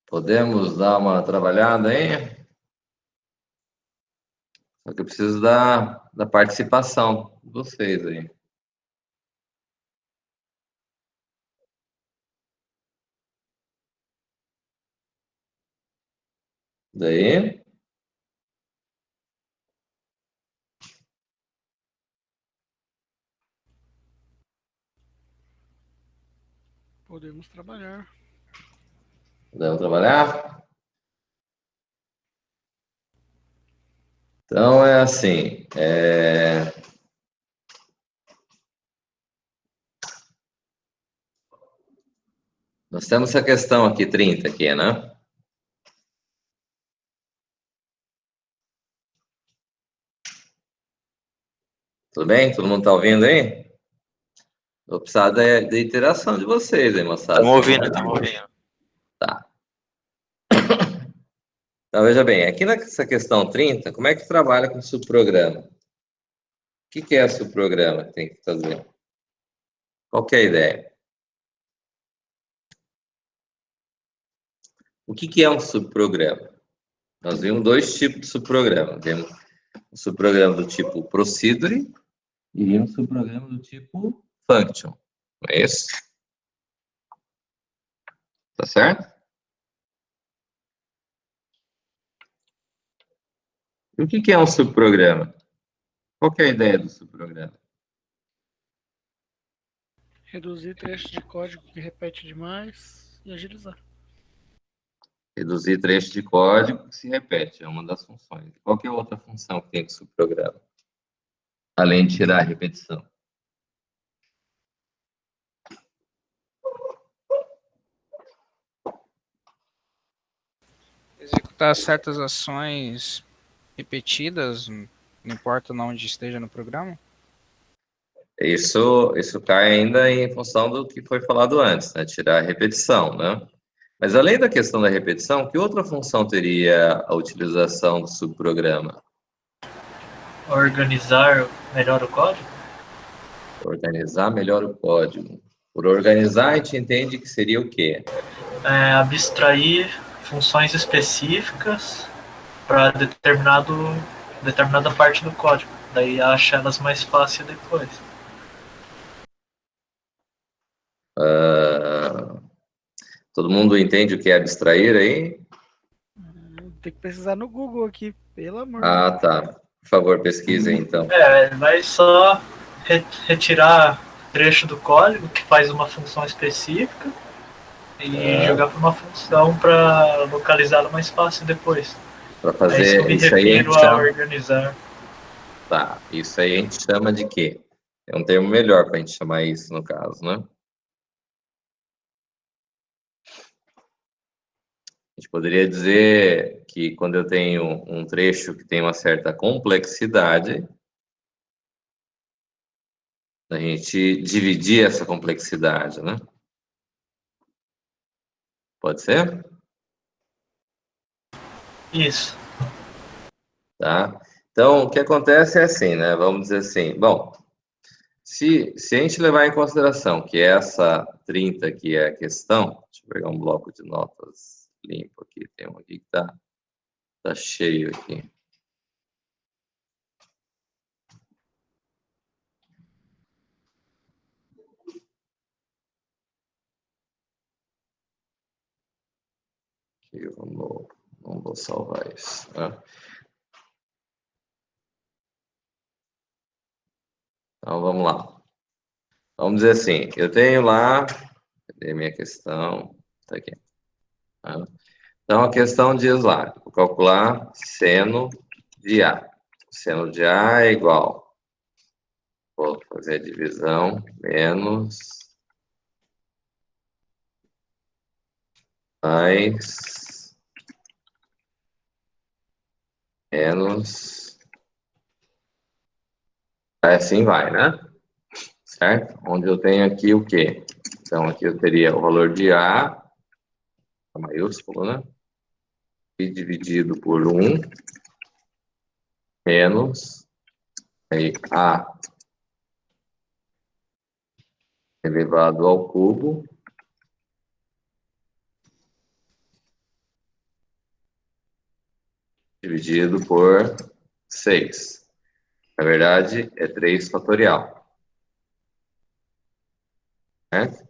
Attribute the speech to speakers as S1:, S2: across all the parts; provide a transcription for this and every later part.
S1: Podemos dar uma trabalhada aí? Só que eu preciso da participação de vocês aí. Daí?
S2: Podemos trabalhar.
S1: Podemos trabalhar? Então, é assim. Nós temos essa questão aqui, 30 aqui, né? Tudo bem? Todo mundo está ouvindo aí? Vou precisar da interação de vocês aí, moçada.
S3: Estamos ouvindo.
S1: Tá. Então, veja bem, aqui nessa questão 30, como é que trabalha com subprograma? O que é subprograma que tem que fazer? Qual que é a ideia? O que é um subprograma? Nós vimos dois tipos de subprograma. Temos o subprograma do tipo procedure e um subprograma do tipo function. Não é isso? Tá certo? E o que é um subprograma? Qual que é a ideia do subprograma?
S2: Reduzir trechos de código que repete demais e agilizar.
S1: Reduzir trecho de código que se repete, é uma das funções. Qual que é a outra função que tem do subprograma? Além de tirar a repetição.
S3: Executar certas ações repetidas, não importa onde esteja no programa?
S1: Isso cai ainda em função do que foi falado antes, né? Tirar a repetição, né? Mas além da questão da repetição, que outra função teria a utilização do subprograma?
S4: Organizar melhor o código?
S1: Organizar melhor o código. Por organizar, a gente entende que seria o quê?
S4: Abstrair funções específicas para determinada parte do código. Daí acha elas mais fácil depois.
S1: Todo mundo entende o que é abstrair aí?
S2: Tem que pesquisar no Google aqui, pelo amor de
S1: Ah,
S2: Deus.
S1: tá. Por favor, pesquisem então.
S4: Vai só retirar trecho do código que faz uma função específica e jogar para uma função para localizá-la mais fácil depois.
S1: Para
S4: É isso que
S1: fazer
S4: eu me
S1: isso aí, a gente
S4: refiro a
S1: chama.
S4: organizar.
S1: Tá, isso aí a gente chama de quê? É um termo melhor para a gente chamar isso no caso, né? A gente poderia dizer que quando eu tenho um trecho que tem uma certa complexidade, a gente dividir essa complexidade, né? Pode ser?
S4: Isso.
S1: Tá? Então, o que acontece é assim, né? Vamos dizer assim, bom, se a gente levar em consideração que essa 30 aqui é a questão, deixa eu pegar um bloco de notas limpo aqui, tem um aqui que tá cheio aqui. Aqui eu não vou salvar isso, né? Então, vamos lá. Vamos dizer assim, eu tenho lá, cadê minha questão? Tá aqui. Tá? Então, a questão diz lá, vou calcular seno de A. Seno de A é igual, vou fazer a divisão, menos, mais, menos, assim vai, né? Certo? Onde eu tenho aqui o quê? Então, aqui eu teria o valor de A, maiúsculo, né? E dividido por 1, menos, aí A elevado ao cubo, dividido por 6. Na verdade, é 3 fatorial. Certo?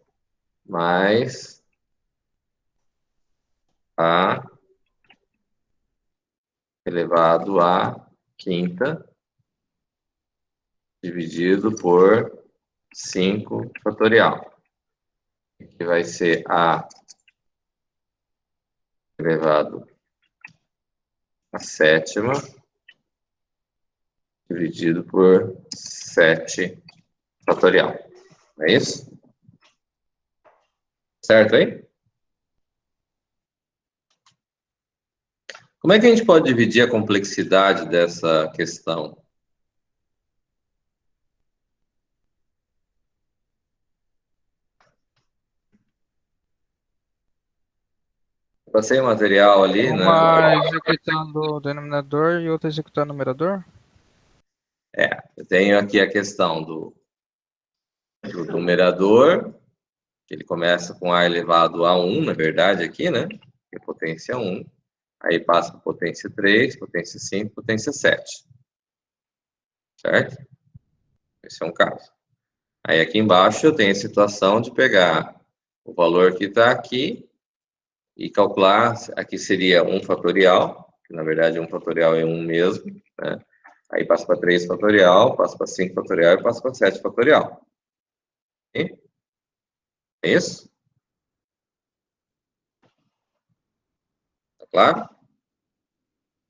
S1: Mais A elevado à quinta dividido por 5 fatorial. Que vai ser A elevado à sétima dividido por 7 fatorial. É isso? Certo, hein? Como é que a gente pode dividir a complexidade dessa questão? Passei o material ali, né?
S3: Uma executando o denominador e outra executando o numerador?
S1: Eu tenho aqui a questão do numerador, que ele começa com A elevado a 1, na verdade, aqui, né? Que é potência 1. Aí passa para potência 3, potência 5, potência 7. Certo? Esse é um caso. Aí aqui embaixo eu tenho a situação de pegar o valor que está aqui e calcular, aqui seria 1 fatorial, que na verdade 1 fatorial é 1 mesmo, né? Aí passa para 3 fatorial, passa para 5 fatorial e passa para 7 fatorial. E? É isso? Tá claro?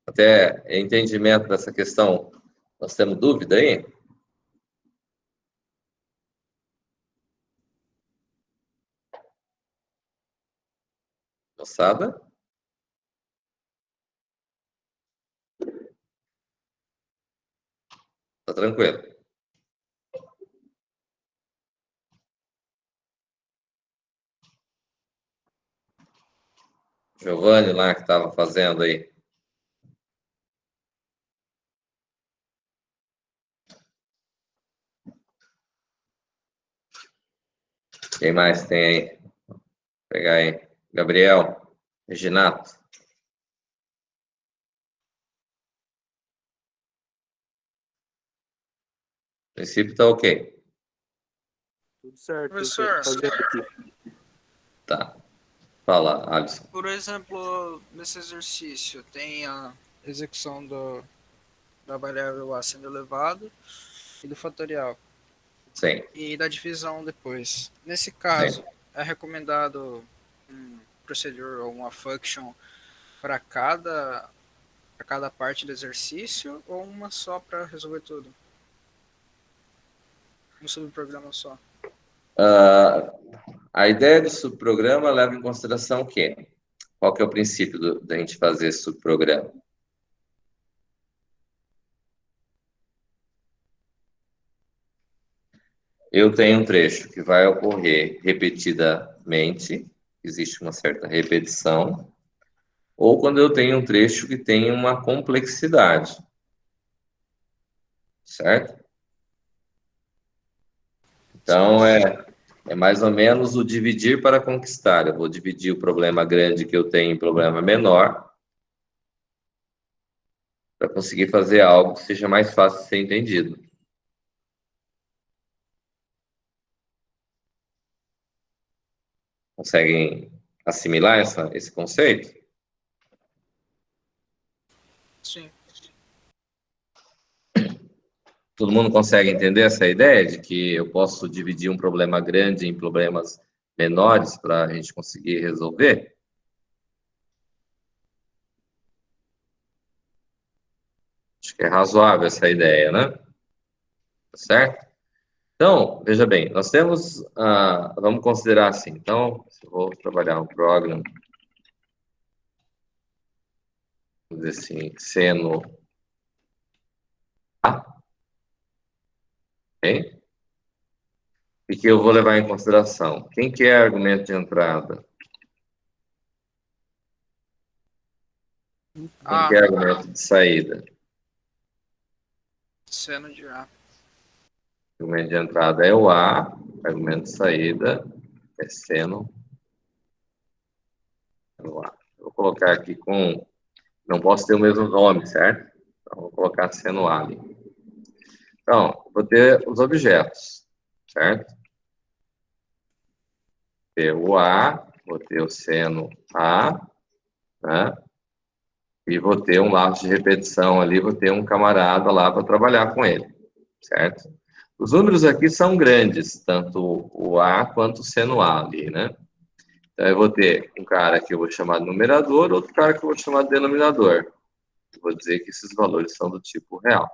S1: Até entendimento dessa questão, nós temos dúvida aí? Moçada? Tá tranquilo. Giovanni lá que estava fazendo aí. Quem mais tem aí? Vou pegar aí. Gabriel, Reginato. No princípio tá ok.
S5: Tudo certo,
S2: Professor,
S5: fazendo aqui.
S1: Tá. Fala, Alisson.
S3: Por exemplo, nesse exercício, tem a execução da variável A sendo elevado e do fatorial.
S1: Sim.
S3: E da divisão depois. Nesse
S1: Sim.
S3: caso, é recomendado um procedure ou uma function para cada parte do exercício ou uma só para resolver tudo? Um subprograma só.
S1: A ideia do subprograma leva em consideração o quê? Qual que é o princípio da gente fazer esse subprograma? Eu tenho um trecho que vai ocorrer repetidamente, existe uma certa repetição, ou quando eu tenho um trecho que tem uma complexidade. Certo? Então, é mais ou menos o dividir para conquistar. Eu vou dividir o problema grande que eu tenho em problema menor para conseguir fazer algo que seja mais fácil de ser entendido. Conseguem assimilar esse conceito?
S3: Sim.
S1: Todo mundo consegue entender essa ideia de que eu posso dividir um problema grande em problemas menores para a gente conseguir resolver? Acho que é razoável essa ideia, né? Tá certo? Então, veja bem, nós temos, vamos considerar assim, então, se eu vou trabalhar um programa, vamos dizer assim, seno A, ok? E que eu vou levar em consideração. Quem que é argumento de entrada? Quem que é argumento de saída?
S3: Seno de A.
S1: Argumento de entrada é o A, argumento de saída é seno do A. Eu vou colocar aqui com não posso ter o mesmo nome, certo? Então, vou colocar seno A ali. Então, vou ter os objetos, certo? Ter o A, vou ter o seno A, né? E vou ter um lapso de repetição ali, vou ter um camarada lá para trabalhar com ele, certo? Os números aqui são grandes, tanto o A quanto o seno A ali, né? Então, eu vou ter um cara que eu vou chamar de numerador, outro cara que eu vou chamar de denominador. Eu vou dizer que esses valores são do tipo real.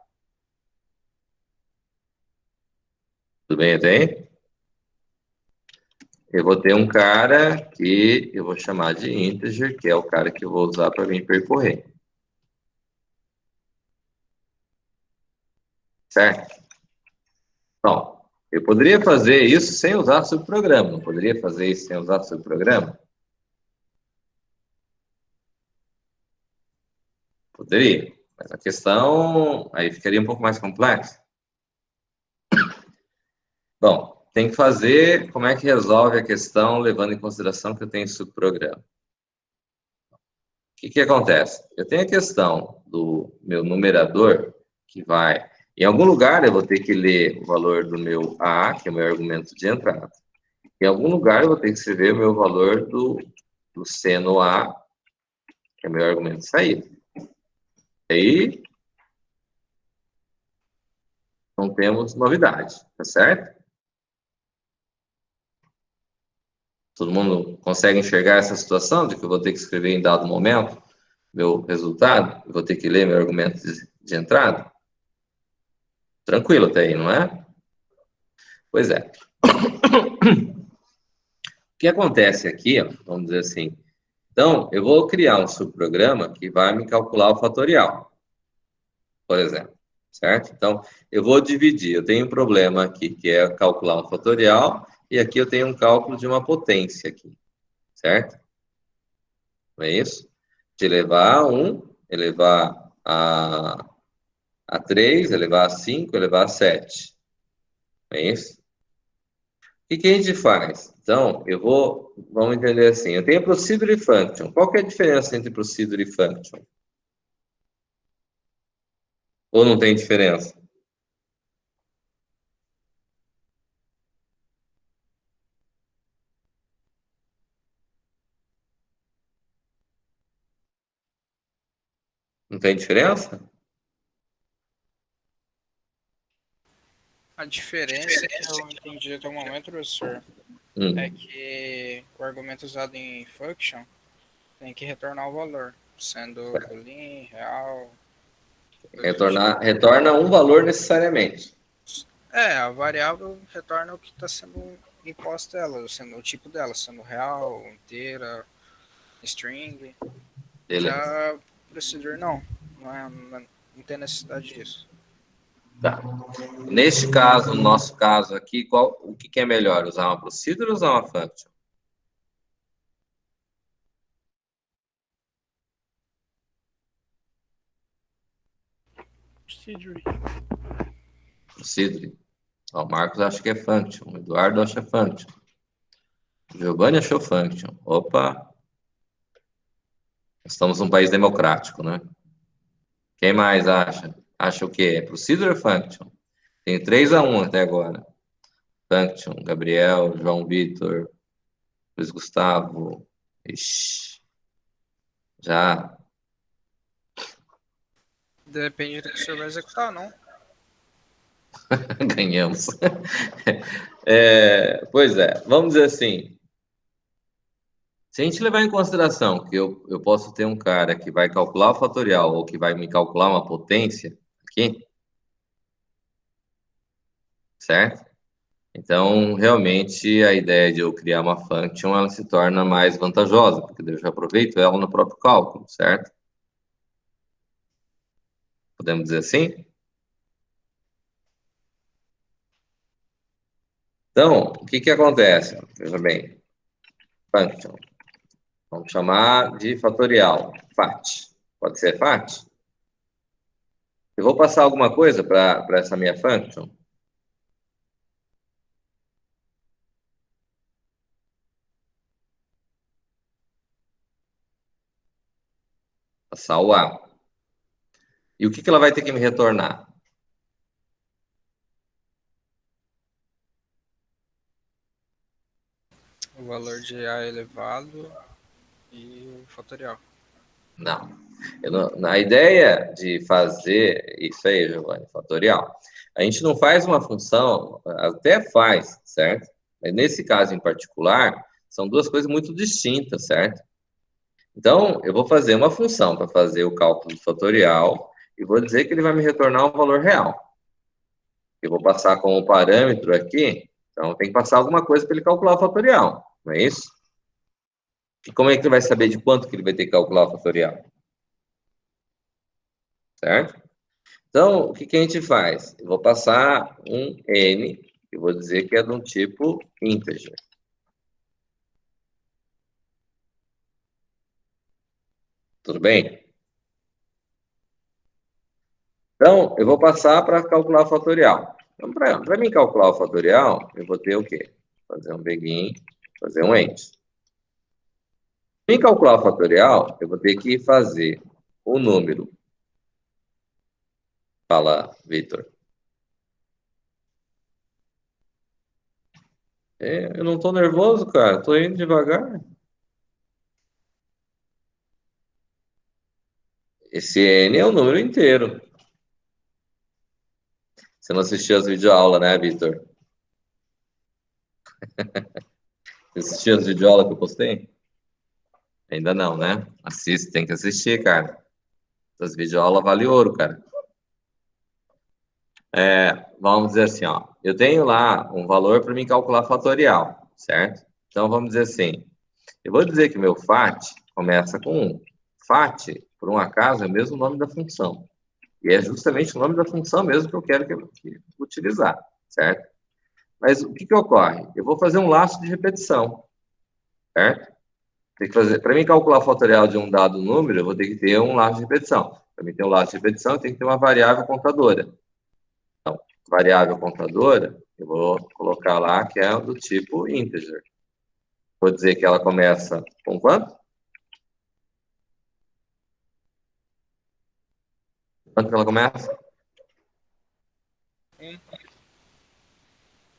S1: Tudo bem até aí? Eu vou ter um cara que eu vou chamar de integer, que é o cara que eu vou usar para vir percorrer. Certo? Bom, eu poderia fazer isso sem usar subprograma. Não poderia fazer isso sem usar subprograma? Poderia. Mas a questão aí ficaria um pouco mais complexa. Bom, tem que fazer como é que resolve a questão levando em consideração que eu tenho subprograma. O que acontece? Eu tenho a questão do meu numerador, que vai... Em algum lugar eu vou ter que ler o valor do meu A, que é o meu argumento de entrada. Em algum lugar eu vou ter que escrever o meu valor do seno A, que é o meu argumento de saída. Aí não temos novidade, tá certo? Todo mundo consegue enxergar essa situação de que eu vou ter que escrever em dado momento meu resultado? Eu vou ter que ler meu argumento de entrada? Tranquilo até aí, não é? Pois é. O que acontece aqui, ó, vamos dizer assim, então, eu vou criar um subprograma que vai me calcular o fatorial, por exemplo, certo? Então, eu vou dividir, eu tenho um problema aqui que é calcular um fatorial, e aqui eu tenho um cálculo de uma potência aqui, certo? Não é isso? De elevar a 1, elevar a 3, elevar a 5, elevar a 7. Não é isso? O que a gente faz? Então, vamos entender assim, eu tenho procedure e function. Qual que é a diferença entre procedure e function? Ou não tem diferença? Não tem diferença?
S3: A diferença que eu entendi até o momento, professor, é que o argumento usado em function tem que retornar o valor, sendo boolean, real, coisa do tipo.
S1: Retorna um valor necessariamente.
S3: A variável retorna o que está sendo imposto dela, sendo o tipo dela, sendo real, inteira, string.
S1: Beleza.
S3: Já procedure não tem necessidade disso.
S1: Tá. Neste caso, no nosso caso aqui, o que é melhor? Usar uma procedure ou usar uma function?
S2: Procedure.
S1: Procedure. Ó, o Marcos acha que é function. O Eduardo acha function. O Giovanni achou function. Opa! Estamos num país democrático, né? Quem mais acha? Acha o quê? Procedure ou function? Tem 3-1 até agora. Function, Gabriel, João Vitor, Luiz Gustavo. Ixi. Já.
S3: Depende do que o senhor vai executar, não?
S1: Ganhamos. Pois é, vamos dizer assim. Se a gente levar em consideração que eu posso ter um cara que vai calcular o fatorial ou que vai me calcular uma potência aqui, certo? Então, realmente, a ideia de eu criar uma function, ela se torna mais vantajosa, porque eu já aproveito ela no próprio cálculo, certo? Podemos dizer assim? Então, o que acontece? Veja bem, function. Vamos chamar de fatorial, FAT. Pode ser FAT? Eu vou passar alguma coisa para essa minha function? Passar o A. E o que ela vai ter que me retornar?
S3: O valor de A elevado e o fatorial.
S1: Não. A ideia de fazer isso aí, Giovanni, fatorial, a gente não faz uma função, até faz, certo? Mas nesse caso em particular, são duas coisas muito distintas, certo? Então, eu vou fazer uma função para fazer o cálculo do fatorial e vou dizer que ele vai me retornar um valor real. Eu vou passar como parâmetro aqui, então tem que passar alguma coisa para ele calcular o fatorial, não é isso? E como é que ele vai saber de quanto que ele vai ter que calcular o fatorial? Certo? Então, o que a gente faz? Eu vou passar um n, eu vou dizer que é de um tipo integer. Tudo bem? Então, eu vou passar para calcular o fatorial. Então, para mim calcular o fatorial, eu vou ter o quê? Fazer um begin, fazer um end. Para mim calcular o fatorial, eu vou ter que fazer o número. Fala, Vitor. Eu não estou nervoso, cara. Estou indo devagar. Esse n é o número inteiro. Você não assistiu as videoaulas, né, Vitor? Você assistiu as videoaulas que eu postei? Ainda não, né? Assiste, tem que assistir, cara. Essas videoaulas valem ouro, cara. Vamos dizer assim, ó. Eu tenho lá um valor para me calcular fatorial, certo? Então, vamos dizer assim. Eu vou dizer que meu FAT começa com 1. FAT, por um acaso, é o mesmo nome da função. E é justamente o nome da função mesmo que eu quero utilizar, certo? Mas o que ocorre? Eu vou fazer um laço de repetição, certo? Tem que fazer, para mim calcular o fatorial de um dado número, eu vou ter que ter um laço de repetição. Para mim ter um laço de repetição, eu tenho que ter uma variável contadora. Então, variável contadora, eu vou colocar lá que é do tipo integer. Vou dizer que ela começa com quanto? Quanto que ela começa?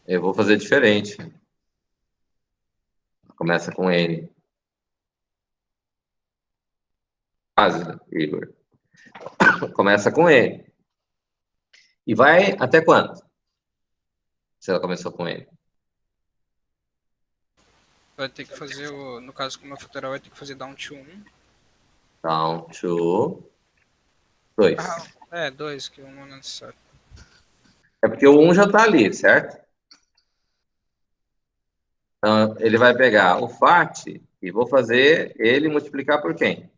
S1: Eu vou fazer diferente. Começa com N. Quase, Igor. Começa com N. E vai até quanto? Se ela começou com N.
S3: Vai ter que fazer, no caso, como é fatorial, vai ter que fazer down to 1.
S1: Down to 2.
S3: Ah, 2, que 1 não é necessário.
S1: É porque o 1 já está ali, certo? Então, ele vai pegar o FAT e vou fazer ele multiplicar por quem?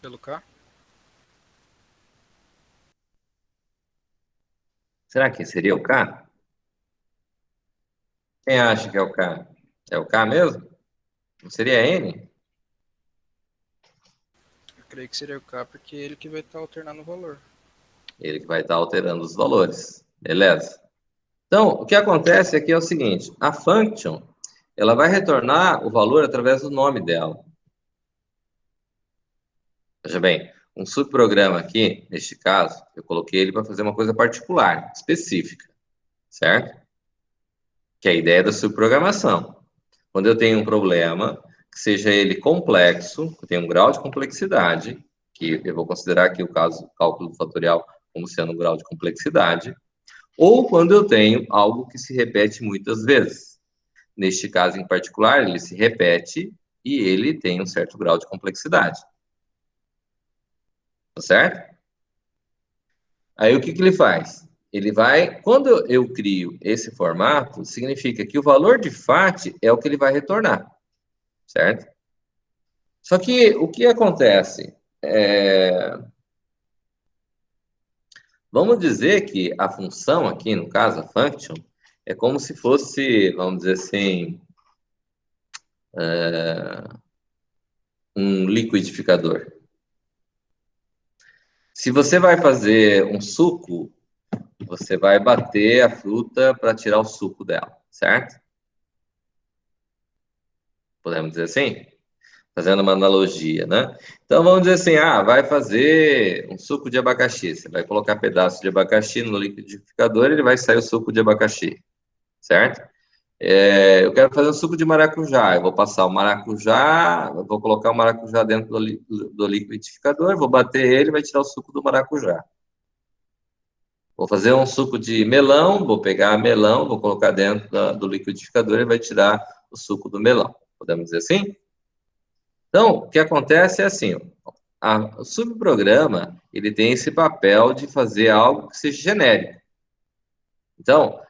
S3: Pelo K?
S1: Será que seria o K? Quem acha que é o K? É o K mesmo? Não seria N?
S3: Eu creio que seria o K, porque ele que vai estar alternando o valor.
S1: Ele que vai estar alterando os valores. Beleza? Então, o que acontece aqui é o seguinte. A function, ela vai retornar o valor através do nome dela. Veja bem, um subprograma aqui, neste caso, eu coloquei ele para fazer uma coisa particular, específica, certo? Que é a ideia da subprogramação. Quando eu tenho um problema, que seja ele complexo, que tenha um grau de complexidade, que eu vou considerar aqui o cálculo fatorial como sendo um grau de complexidade, ou quando eu tenho algo que se repete muitas vezes. Neste caso em particular, ele se repete e ele tem um certo grau de complexidade. Tá certo? Aí o que ele faz? Ele vai, quando eu crio esse formato, significa que o valor de FAT é o que ele vai retornar, certo? Só que o que acontece? Vamos dizer que a função aqui, no caso, a function, é como se fosse, vamos dizer assim, um liquidificador. Se você vai fazer um suco, você vai bater a fruta para tirar o suco dela, certo? Podemos dizer assim? Fazendo uma analogia, né? Então, vamos dizer assim, vai fazer um suco de abacaxi. Você vai colocar pedaço de abacaxi no liquidificador, ele vai sair o suco de abacaxi, certo? Eu quero fazer um suco de maracujá. Eu vou passar o maracujá, eu vou colocar o maracujá dentro do liquidificador, vou bater ele, vai tirar o suco do maracujá. Vou fazer um suco de melão, vou pegar melão, vou colocar dentro do liquidificador e vai tirar o suco do melão. Podemos dizer assim? Então, o que acontece é assim, o subprograma, ele tem esse papel de fazer algo que seja genérico. Então,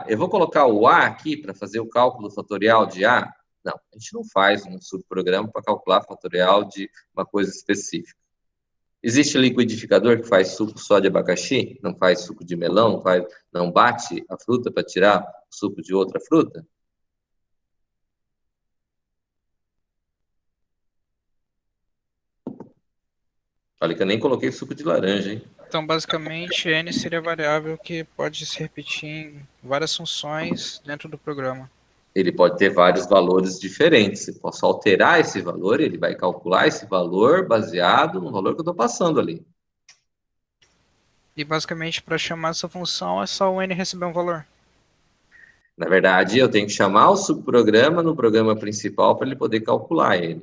S1: eu vou colocar o A aqui para fazer o cálculo fatorial de A? Não, a gente não faz um subprograma para calcular fatorial de uma coisa específica. Existe liquidificador que faz suco só de abacaxi? Não faz suco de melão? Não bate a fruta para tirar o suco de outra fruta? Olha que eu nem coloquei suco de laranja, hein?
S3: Então, basicamente, n seria a variável que pode se repetir em várias funções dentro do programa.
S1: Ele pode ter vários valores diferentes. Eu posso alterar esse valor, ele vai calcular esse valor baseado no valor que eu estou passando ali.
S3: E, basicamente, para chamar essa função, é só o n receber um valor.
S1: Na verdade, eu tenho que chamar o subprograma no programa principal para ele poder calcular ele.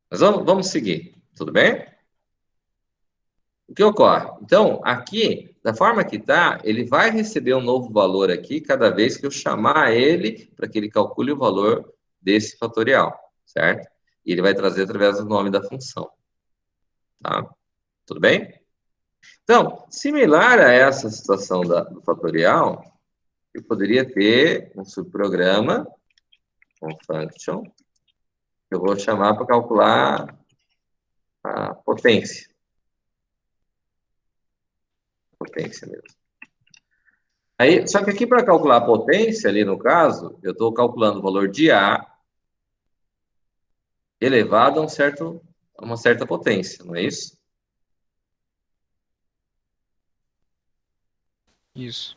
S1: Mas vamos seguir, tudo bem? O que ocorre? Então, aqui, da forma que está, ele vai receber um novo valor aqui cada vez que eu chamar ele para que ele calcule o valor desse fatorial, certo? E ele vai trazer através do nome da função. Tá? Tudo bem? Então, similar a essa situação do fatorial, eu poderia ter um subprograma, um function, que eu vou chamar para calcular a potência. Potência mesmo. Aí, só que aqui, para calcular a potência, ali no caso, eu estou calculando o valor de A elevado a uma certa potência, não é isso?
S3: Isso.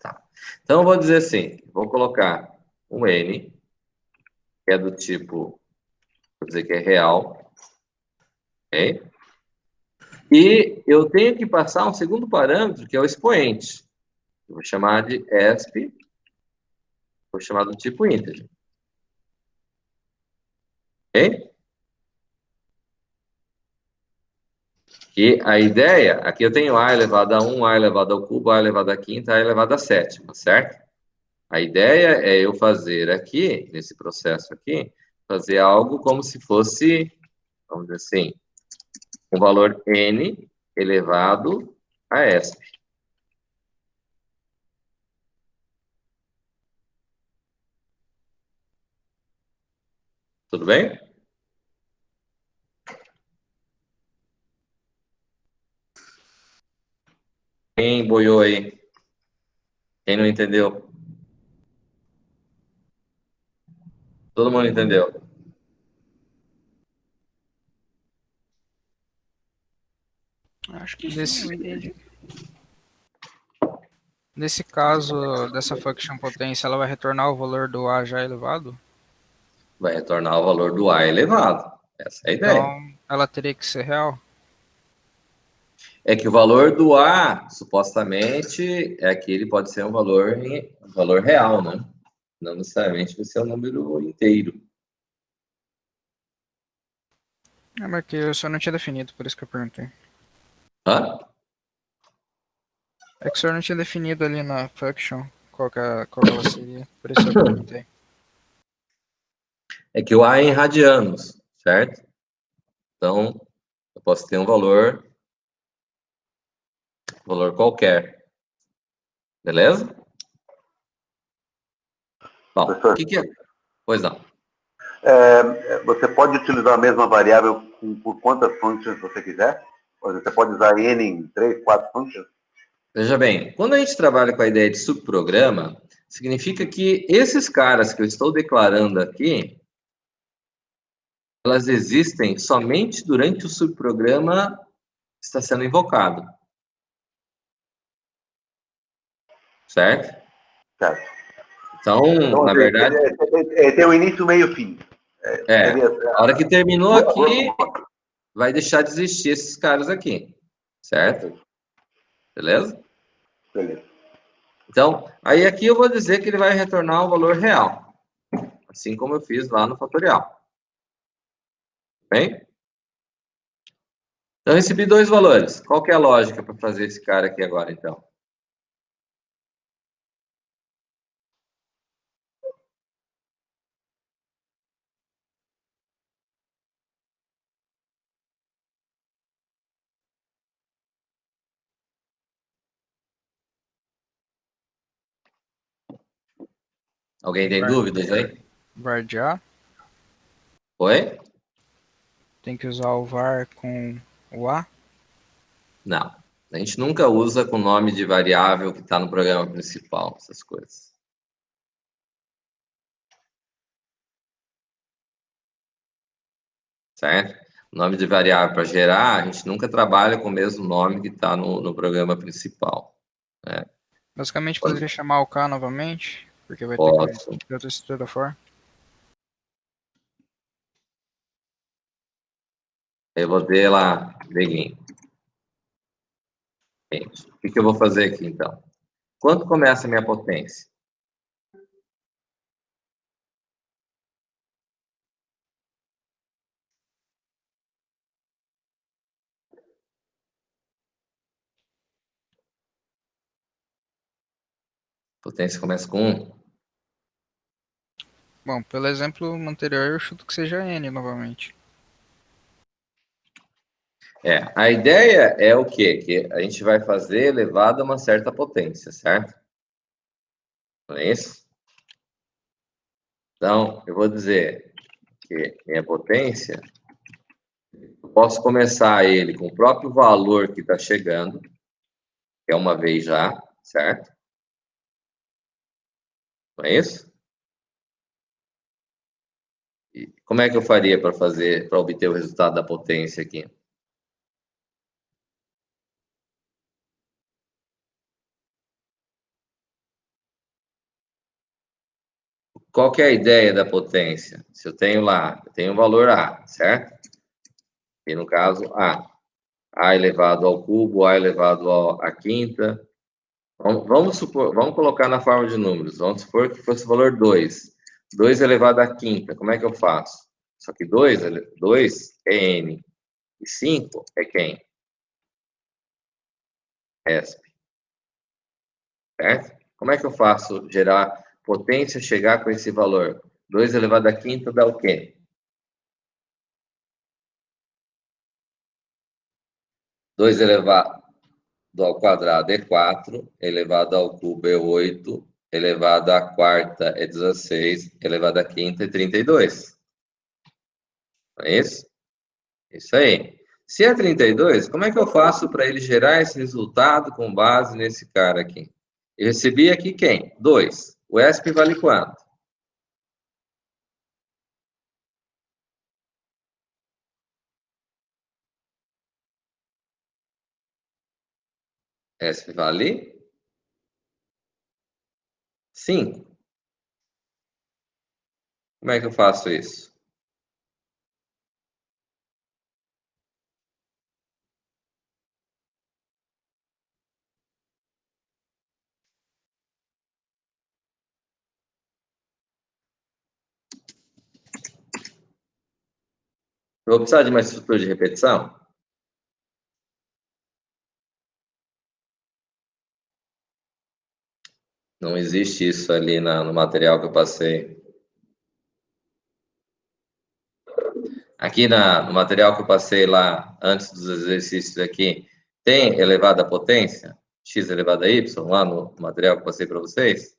S1: Tá. Então, eu vou dizer assim, vou colocar um N, que é do tipo, vou dizer que é real, ok? E eu tenho que passar um segundo parâmetro, que é o expoente. Eu vou chamar de ESP, vou chamar do tipo integer. Ok? E a ideia, aqui eu tenho A elevado a 1, A elevado ao cubo, A elevado a quinta, A elevado a sétima, certo? A ideia é eu fazer aqui, nesse processo aqui, fazer algo como se fosse, vamos dizer assim, um valor N elevado a ESP. Tudo bem? Quem boiou aí? Quem não entendeu? Todo mundo entendeu?
S2: Acho que sim, eu entendi.
S3: Nesse caso, dessa function potência, ela vai retornar o valor do A já elevado?
S1: Vai retornar o valor do A elevado. Essa é a ideia.
S3: Então, ela teria que ser real?
S1: É que o valor do A, supostamente, é que ele pode ser um valor real, né? Não necessariamente vai ser um número inteiro.
S3: Mas que eu só não tinha definido, por isso que eu perguntei.
S1: Hã?
S3: É que o senhor não tinha definido ali na function qual que ela seria, por isso eu perguntei.
S1: É que o A é em radianos, certo? Então, eu posso ter um valor qualquer. Beleza? Bom,
S6: Professor,
S1: o que é? Pois não.
S6: você pode utilizar a mesma variável por quantas functions você quiser? Você pode usar n em 3, 4 functions?
S1: Veja bem, quando a gente trabalha com a ideia de subprograma, significa que esses caras que eu estou declarando aqui, elas existem somente durante o subprograma que está sendo invocado. Certo?
S6: Certo.
S1: Então, na verdade...
S6: Tem o início, meio e fim.
S1: A hora que terminou aqui, vai deixar de existir esses caras aqui. Certo? Beleza?
S6: Beleza.
S1: Então, aí aqui eu vou dizer que ele vai retornar o valor real. Assim como eu fiz lá no fatorial. Bem? Então, eu recebi 2 valores. Qual que é a lógica para fazer esse cara aqui agora, então? Alguém tem dúvidas aí?
S3: Vardear.
S1: Oi?
S3: Tem que usar o var com o a?
S1: Não. A gente nunca usa com nome de variável que está no programa principal, essas coisas. Certo? O nome de variável para gerar, a gente nunca trabalha com o mesmo nome que está no programa principal. Né?
S3: Basicamente, poderia chamar o K novamente, porque vai
S1: Posso.
S3: ter que outra estrutura for.
S1: Eu vou ter lá, begin. Gente, o que eu vou fazer aqui, então? Quanto começa a minha potência? Potência começa com 1.
S3: Bom, pelo exemplo anterior, eu chuto que seja N novamente.
S1: A ideia é o quê? Que a gente vai fazer elevado a uma certa potência, certo? Não é isso? Então, eu vou dizer que minha potência, eu posso começar ele com o próprio valor que está chegando, que é uma vez já, certo? Não é isso? E como é que eu faria para obter o resultado da potência aqui? Qual que é a ideia da potência? Se eu tenho lá, eu tenho um valor A, certo? E no caso, A elevado ao cubo, A elevado à quinta. Vamos colocar na forma de números. Vamos supor que fosse o valor 2. 2 elevado à quinta. Como é que eu faço? Só que 2 é N. E 5 é quem? ESP. Certo? Como é que eu faço gerar potência, chegar com esse valor? 2 elevado à quinta dá o quê? 2 elevado ao quadrado é 4, elevado ao cubo é 8, elevado à quarta é 16, elevado à quinta é 32. Não é isso? Isso aí. Se é 32, como é que eu faço para ele gerar esse resultado com base nesse cara aqui? Eu recebi aqui quem? 2. O ESP vale quanto? ESP vale 5. Como é que eu faço isso? Eu vou precisar de uma estrutura de repetição? Não existe isso ali no material que eu passei. Aqui no material que eu passei lá, antes dos exercícios aqui, tem elevada a potência? X elevado a Y, lá no material que eu passei para vocês?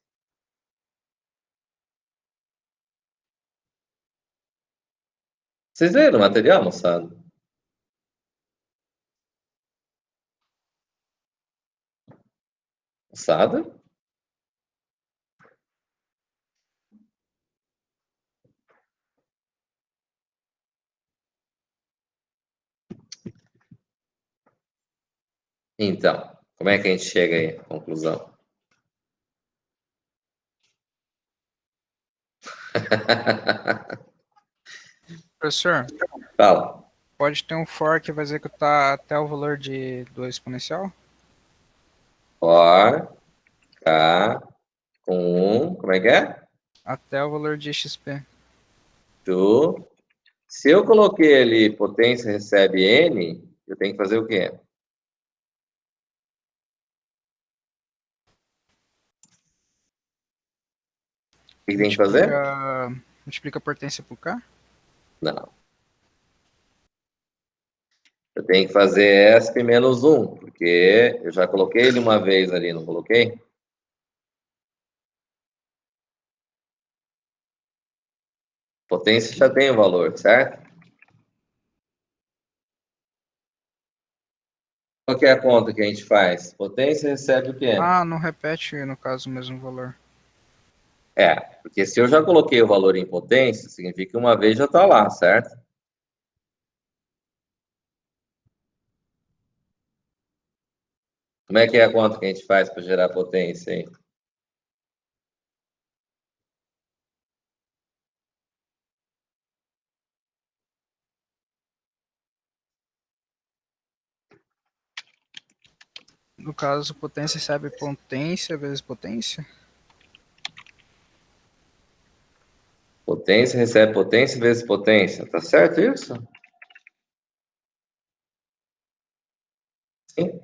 S1: Vocês leram o material, moçada? Moçada? Então, como é que a gente chega aí à conclusão?
S3: Professor,
S1: Fala.
S3: pode ter um for que vai executar até o valor do exponencial?
S1: For K com 1, como é que é?
S3: Até o valor de XP.
S1: Se eu coloquei ali potência recebe N, eu tenho que fazer o quê? O que tem que fazer?
S3: Multiplica a potência por K?
S1: Não. Eu tenho que fazer ESP menos 1, porque eu já coloquei ele uma vez ali, não coloquei? Potência já tem o valor, certo? Qual que é a conta que a gente faz? Potência recebe o quê?
S3: Ah, não repete, no caso, o mesmo valor.
S1: Porque se eu já coloquei o valor em potência, significa que uma vez já está lá, certo? Como é que é a conta que a gente faz para gerar potência aí?
S3: No caso, potência recebe potência vezes potência?
S1: Potência recebe potência vezes potência. Tá certo isso? Sim.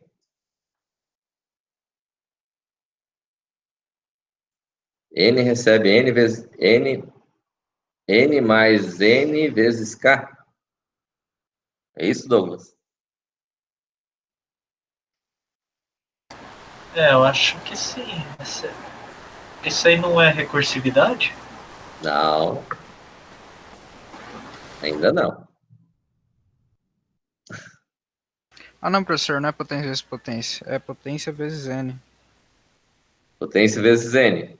S1: N recebe N vezes N mais N vezes K. É isso, Douglas?
S4: Eu acho que sim. Isso aí não é recursividade?
S1: Não. Ainda não.
S3: Ah, não, professor, não é potência vezes potência. É potência vezes N.
S1: Potência vezes N.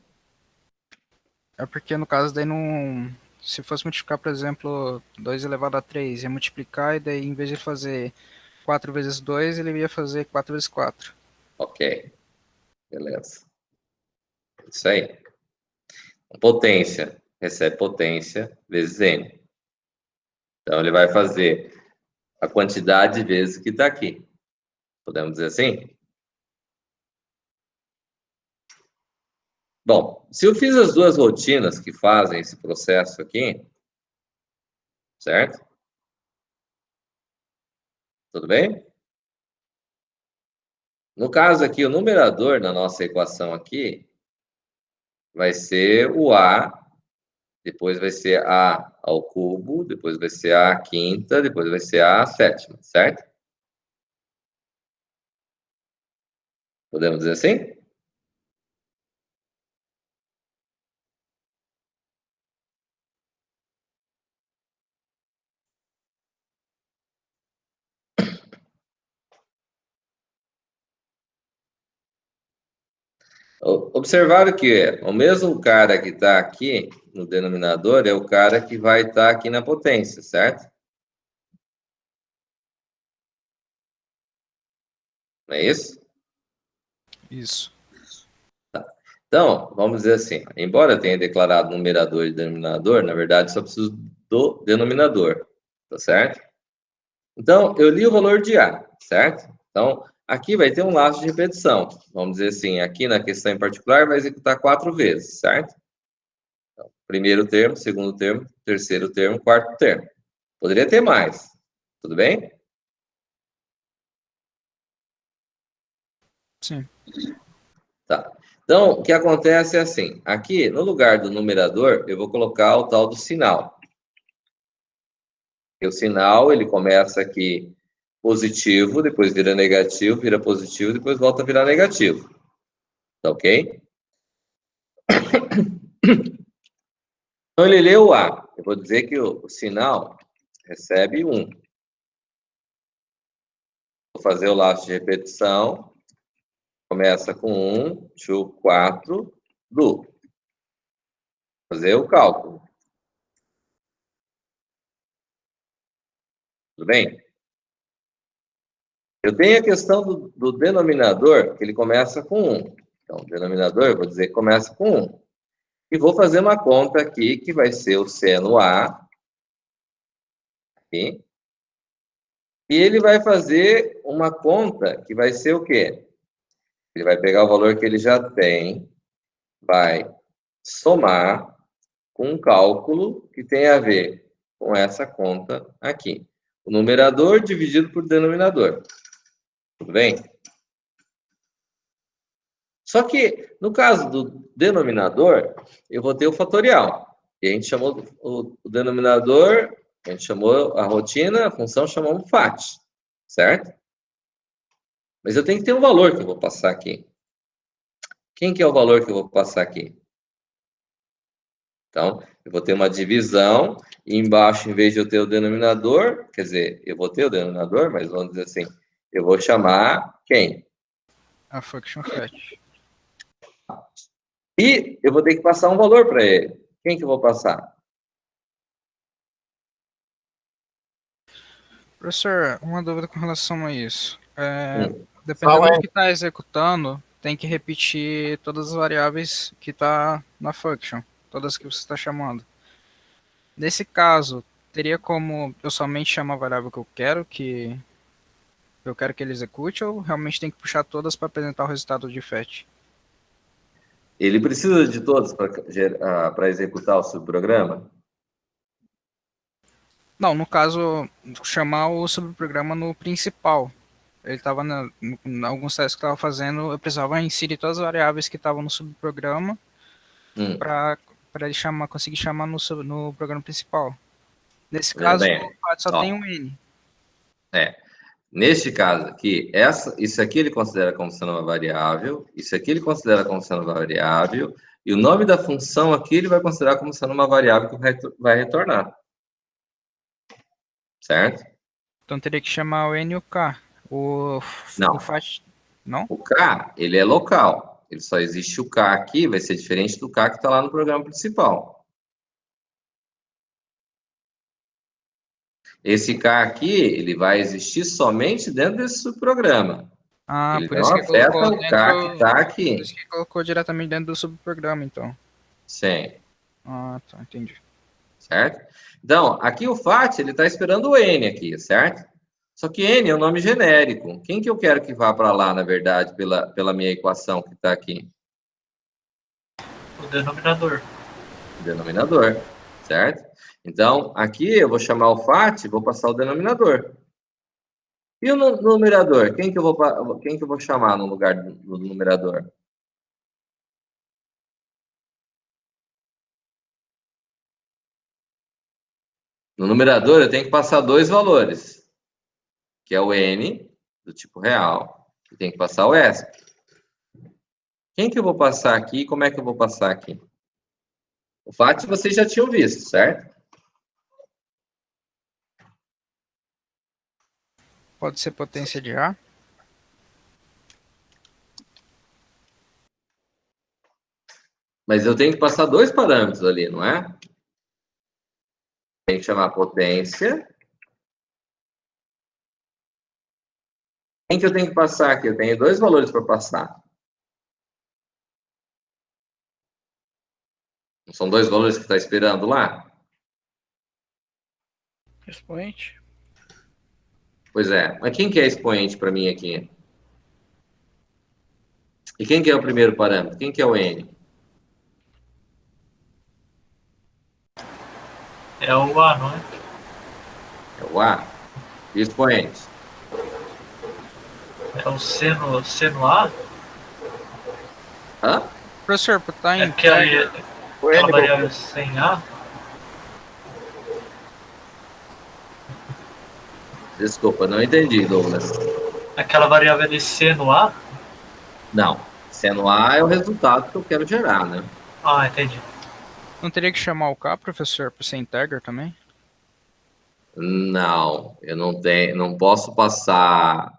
S3: É porque, no caso, daí não... Se fosse multiplicar, por exemplo, 2 elevado a 3, ia multiplicar e daí, em vez de fazer 4 vezes 2, ele ia fazer 4 vezes 4.
S1: Ok. Beleza. Isso aí. Potência recebe potência vezes N. Então, ele vai fazer a quantidade de vezes que está aqui. Podemos dizer assim? Bom, se eu fiz as duas rotinas que fazem esse processo aqui, certo? Tudo bem? No caso aqui, o numerador na nossa equação aqui vai ser o A, depois vai ser A ao cubo, depois vai ser A quinta, depois vai ser A sétima, certo? Podemos dizer assim? Observaram que o mesmo cara que está aqui no denominador é o cara que vai estar aqui na potência, certo? Não é isso?
S3: Isso.
S1: Então, vamos dizer assim, embora eu tenha declarado numerador e denominador, na verdade só preciso do denominador, tá certo? Então, eu li o valor de A, certo? Então, aqui vai ter um laço de repetição. Vamos dizer assim, aqui na questão em particular vai executar 4 vezes, certo? Então, primeiro termo, segundo termo, terceiro termo, quarto termo. Poderia ter mais, tudo bem?
S3: Sim.
S1: Tá. Então, o que acontece é assim, aqui no lugar do numerador, eu vou colocar o tal do sinal. E o sinal, ele começa aqui positivo, depois vira negativo, vira positivo, depois volta a virar negativo. Tá ok? Então, ele leu o A. Eu vou dizer que o sinal recebe 1. Vou fazer o laço de repetição. Começa com 1, 2, 4, do. Fazer o cálculo. Tudo bem? Eu tenho a questão do denominador, que ele começa com 1. Então, o denominador, eu vou dizer que começa com 1. E vou fazer uma conta aqui, que vai ser o seno A. Aqui. E ele vai fazer uma conta que vai ser o quê? Ele vai pegar o valor que ele já tem, vai somar com um cálculo que tem a ver com essa conta aqui. O numerador dividido por denominador. Tudo bem? Só que, no caso do denominador, eu vou ter o fatorial. E a gente chamou o denominador, a gente chamou a rotina, a função chamamos FAT. Certo? Mas eu tenho que ter um valor que eu vou passar aqui. Quem que é o valor que eu vou passar aqui? Então, eu vou ter uma divisão, e embaixo, em vez de eu ter o denominador, quer dizer, eu vou ter o denominador, mas vamos dizer assim, eu vou chamar quem?
S3: A function FAT.
S1: E eu vou ter que passar um valor para ele. Quem que eu vou passar?
S3: Professor, uma dúvida com relação a isso. Dependendo do que está executando, tem que repetir todas as variáveis que está na function, todas que você está chamando. Nesse caso, teria como eu somente chamar a variável que eu quero que ele execute, ou realmente tem que puxar todas para apresentar o resultado de FAT?
S1: Ele precisa de todas para executar o subprograma?
S3: Não, no caso, chamar o subprograma no principal. Ele estava em alguns testes que estava fazendo, eu precisava inserir todas as variáveis que estavam no subprograma para ele conseguir chamar no programa principal. Nesse caso,
S1: bem,
S3: o FAT só tem um N.
S1: Neste caso aqui, isso aqui ele considera como sendo uma variável, isso aqui ele considera como sendo uma variável, e o nome da função aqui ele vai considerar como sendo uma variável que vai retornar. Certo?
S3: Então teria que chamar o N e o K.
S1: Não.
S3: O FAT, não?
S1: O K, ele é local. Ele só existe o K aqui, vai ser diferente do K que está lá no programa principal. Esse K aqui, ele vai existir somente dentro desse subprograma. Ele
S3: Por
S1: não
S3: isso que
S1: afeta
S3: colocou
S1: o K que está aqui.
S3: Por isso que colocou diretamente dentro do subprograma, então.
S1: Sim.
S3: Tá, entendi.
S1: Certo? Então, aqui o FAT, ele está esperando o N aqui, certo? Só que N é um nome genérico. Quem que eu quero que vá para lá, na verdade, pela minha equação que está aqui?
S4: O denominador.
S1: O denominador, certo? Então, aqui eu vou chamar o FAT, vou passar o denominador. E o numerador? Quem que eu vou chamar no lugar do numerador? No numerador, eu tenho que passar dois valores, que é o N, do tipo real, e tem que passar o S. Quem que eu vou passar aqui e como é que eu vou passar aqui? O FAT vocês já tinham visto, certo?
S3: Pode ser potência de A?
S1: Mas eu tenho que passar dois parâmetros ali, não é? Tem que chamar potência. Quem que eu tenho que passar aqui? Eu tenho dois valores para passar. Não são dois valores que está esperando lá?
S2: Expoente.
S1: Pois é. Mas quem que é expoente para mim aqui? E quem que é o primeiro parâmetro? Quem que é o N?
S4: É o A, não é?
S1: É o A. E expoente?
S4: É o seno A?
S1: Hã?
S3: Professor, tá
S4: É
S3: em
S4: aquela variável sem A?
S1: Desculpa, não entendi, Douglas.
S4: Aquela variável de seno A?
S1: Não. Seno A é o resultado que eu quero gerar, né?
S4: Ah, entendi.
S3: Não teria que chamar o K, professor, para ser integer também?
S1: Não, eu não tenho, não posso passar.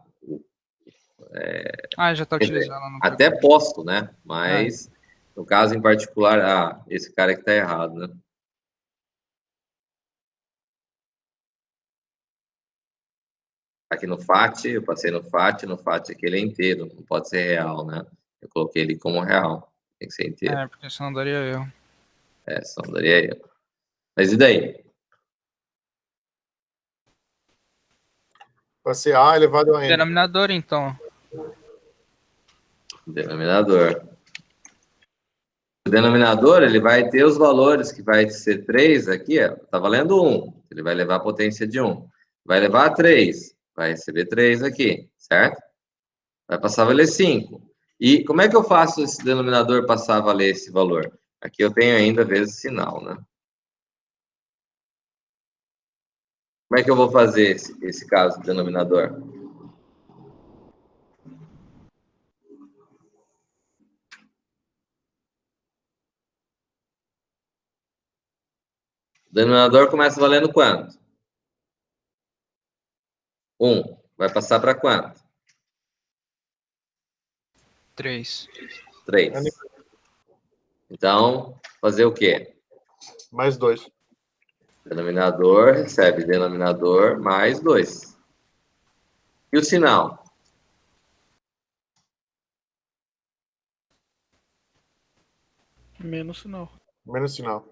S3: Já está utilizando no
S1: Até posso, né? Mas no caso em particular, esse cara que está errado, né? Aqui no FAT, eu passei no FAT aqui ele é inteiro, não pode ser real, né? Eu coloquei ele como real, tem que ser inteiro.
S3: Porque senão daria erro.
S1: Só não daria erro. Mas e daí?
S7: Vai ser A elevado a N.
S3: Denominador, então.
S1: Denominador. O denominador, ele vai ter os valores que vai ser 3 aqui, ó. Tá valendo 1. Ele vai levar a potência de 1. Vai levar a 3. Vai receber 3 aqui, certo? Vai passar a valer 5. E como é que eu faço esse denominador passar a valer esse valor? Aqui eu tenho ainda vezes sinal, né? Como é que eu vou fazer esse caso do denominador? O denominador começa valendo quanto? 1. Vai passar para quanto?
S3: 3.
S1: 3. Então, fazer o quê?
S7: Mais 2.
S1: Denominador recebe denominador mais 2. E o sinal?
S2: Menos sinal.
S7: Menos sinal.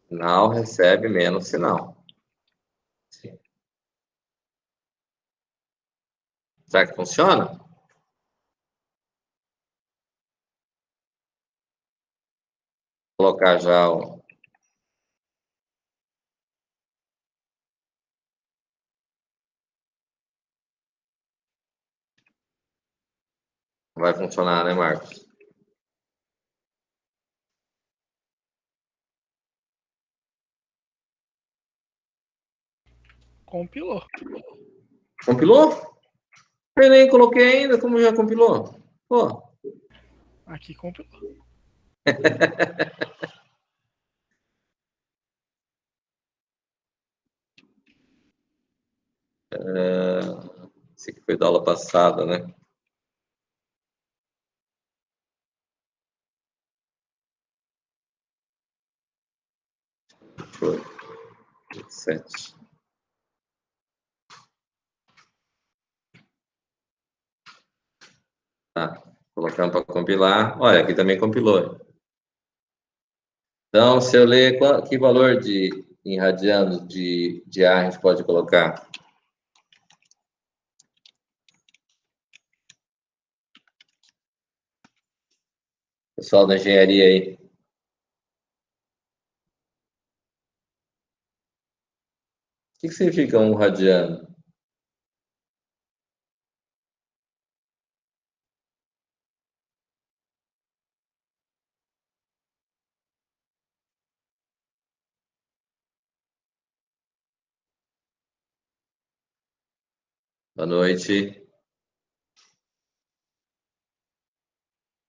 S1: Sinal recebe menos sinal. Sim. Será que funciona? Vou colocar já o... Vai funcionar, né, Marcos?
S2: Compilou.
S1: Compilou? Eu nem coloquei ainda, como já compilou? Pô.
S2: Aqui compilou.
S1: Esse aqui foi da aula passada, né? Foi. 7. Tá. Colocamos para compilar. Olha, aqui também compilou. Então, se eu ler, que valor em radianos de A a gente pode colocar? Pessoal da engenharia aí. O que significa um radiano? Boa noite.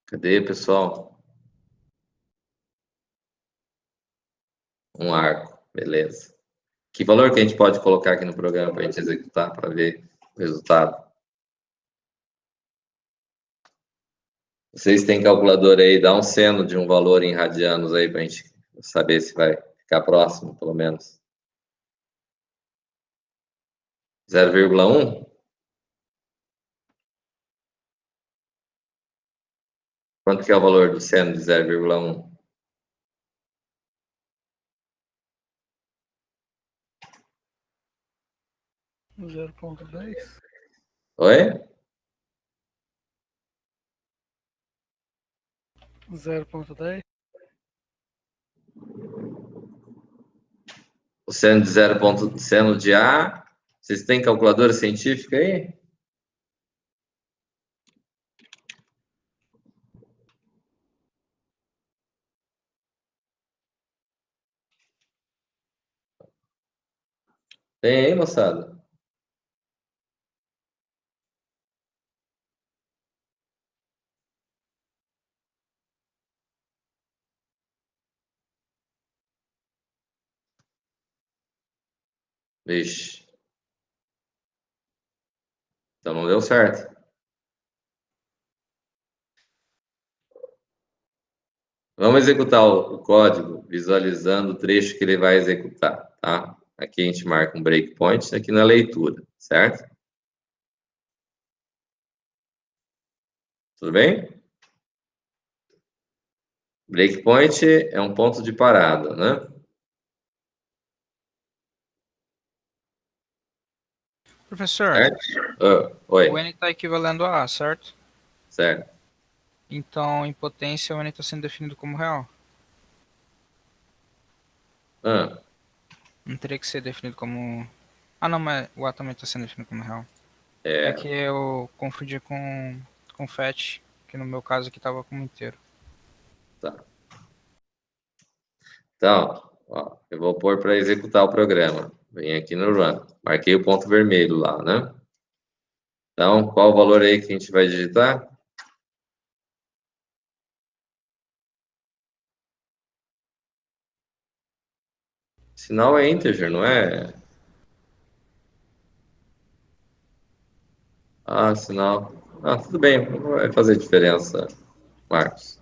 S1: Cadê, pessoal? Um arco, beleza. Que valor que a gente pode colocar aqui no programa para a gente executar, para ver o resultado? Vocês têm calculadora aí, dá um seno de um valor em radianos aí para a gente saber se vai ficar próximo, pelo menos. 0,1? Quanto que é o valor do seno de 0,1?
S2: No 0,10.
S1: Oi?
S2: 0,10.
S1: O seno de seno de A. Vocês têm calculadora científica aí? Tem aí, moçada? Vixe. Então não deu certo. Vamos executar o código visualizando o trecho que ele vai executar, tá? Aqui a gente marca um breakpoint aqui na leitura, certo? Tudo bem? Breakpoint é um ponto de parada, né?
S3: Professor,
S1: Certo? Oi,
S3: o N está equivalendo a A, certo?
S1: certo.
S3: Então, em potência, o N está sendo definido como real.
S1: Ah,
S3: Não teria que ser definido como... Ah, não, mas o A também está sendo definido como real. É que eu confundi com FET, que no meu caso aqui estava como inteiro.
S1: tá. Então, ó, eu vou pôr para executar o programa. Vem aqui no Run. Marquei o ponto vermelho lá, né? Então, qual o valor aí que a gente vai digitar? Sinal é integer, não é? Ah, sinal. Ah, tudo bem, não vai fazer diferença, Marcos.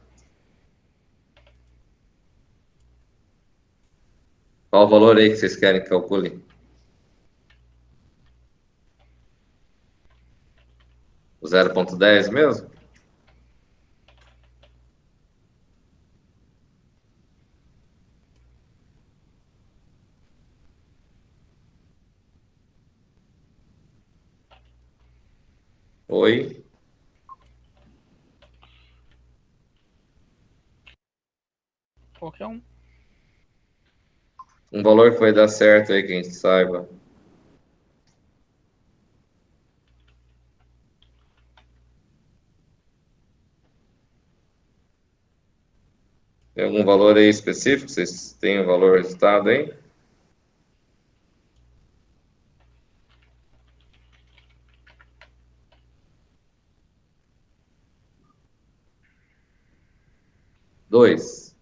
S1: Qual o valor aí que vocês querem que calcule? O 0,10 mesmo? Oi?
S2: Qualquer um.
S1: Um valor que vai dar certo aí, que a gente saiba. Tem algum valor aí específico? Vocês têm o valor resultado aí? Dois.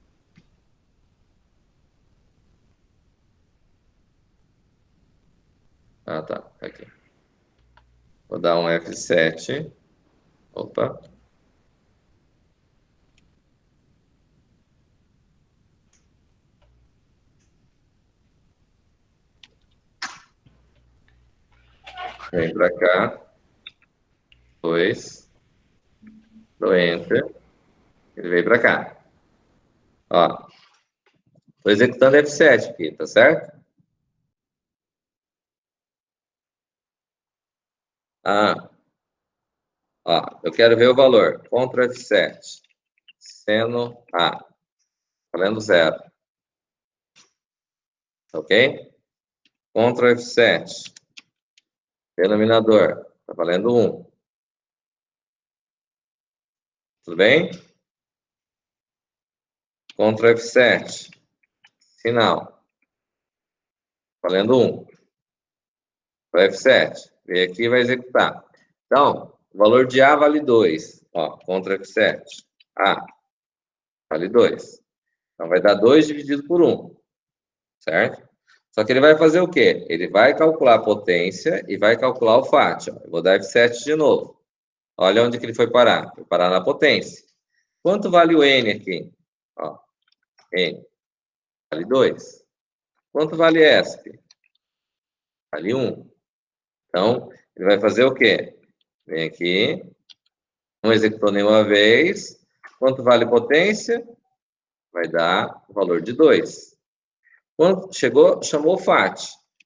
S1: Ah, tá. Aqui. Vou dar um F7. Opa. Vem para cá. 2. Dou Enter. Ele veio para cá. Ó. Estou executando F7 aqui, tá certo? Ah. Ó. Eu quero ver o valor. Ctrl F7. Seno A. Valendo 0. Ok? Ctrl F7. Denominador. Está valendo 1. Tudo bem? Ctrl F7. Final. Valendo 1. F7. Vem aqui e vai executar. Então, o valor de A vale 2. Ó, Ctrl F7. A vale 2. Então, vai dar 2 dividido por 1. Certo? Só que ele vai fazer o quê? Ele vai calcular a potência e vai calcular o FAT. Ó. Eu vou dar F7 de novo. Olha onde que ele foi parar. Foi parar na potência. Quanto vale o N aqui? Ó, N. Vale 2. Quanto vale ESP? Vale 1. Então, ele vai fazer o quê? Vem aqui. Não executou nenhuma vez. Quanto vale potência? Vai dar o valor de 2. Quanto chegou, chamou o FAT.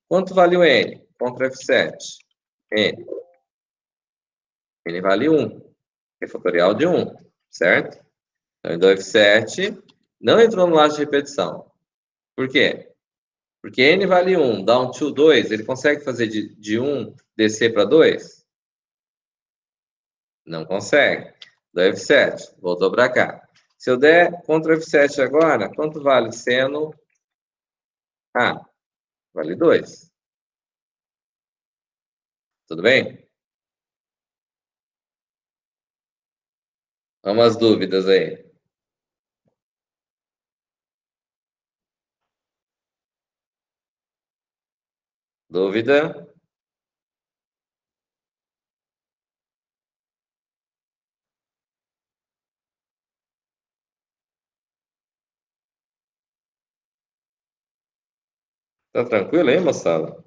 S1: Quanto vale o N? Ctrl F7. N. N vale 1. É fatorial de 1. Certo? Então, eu dou F7. Não entrou no laço de repetição. Por quê? Porque N vale 1. Down to 2. Ele consegue fazer de 1 descer para 2? Não consegue. Dou F7. Voltou para cá. Se eu der Ctrl F7 agora, quanto vale seno A? Vale 2. Tudo bem? Vamos às dúvidas aí. Dúvida? Tá tranquilo aí, moçada? O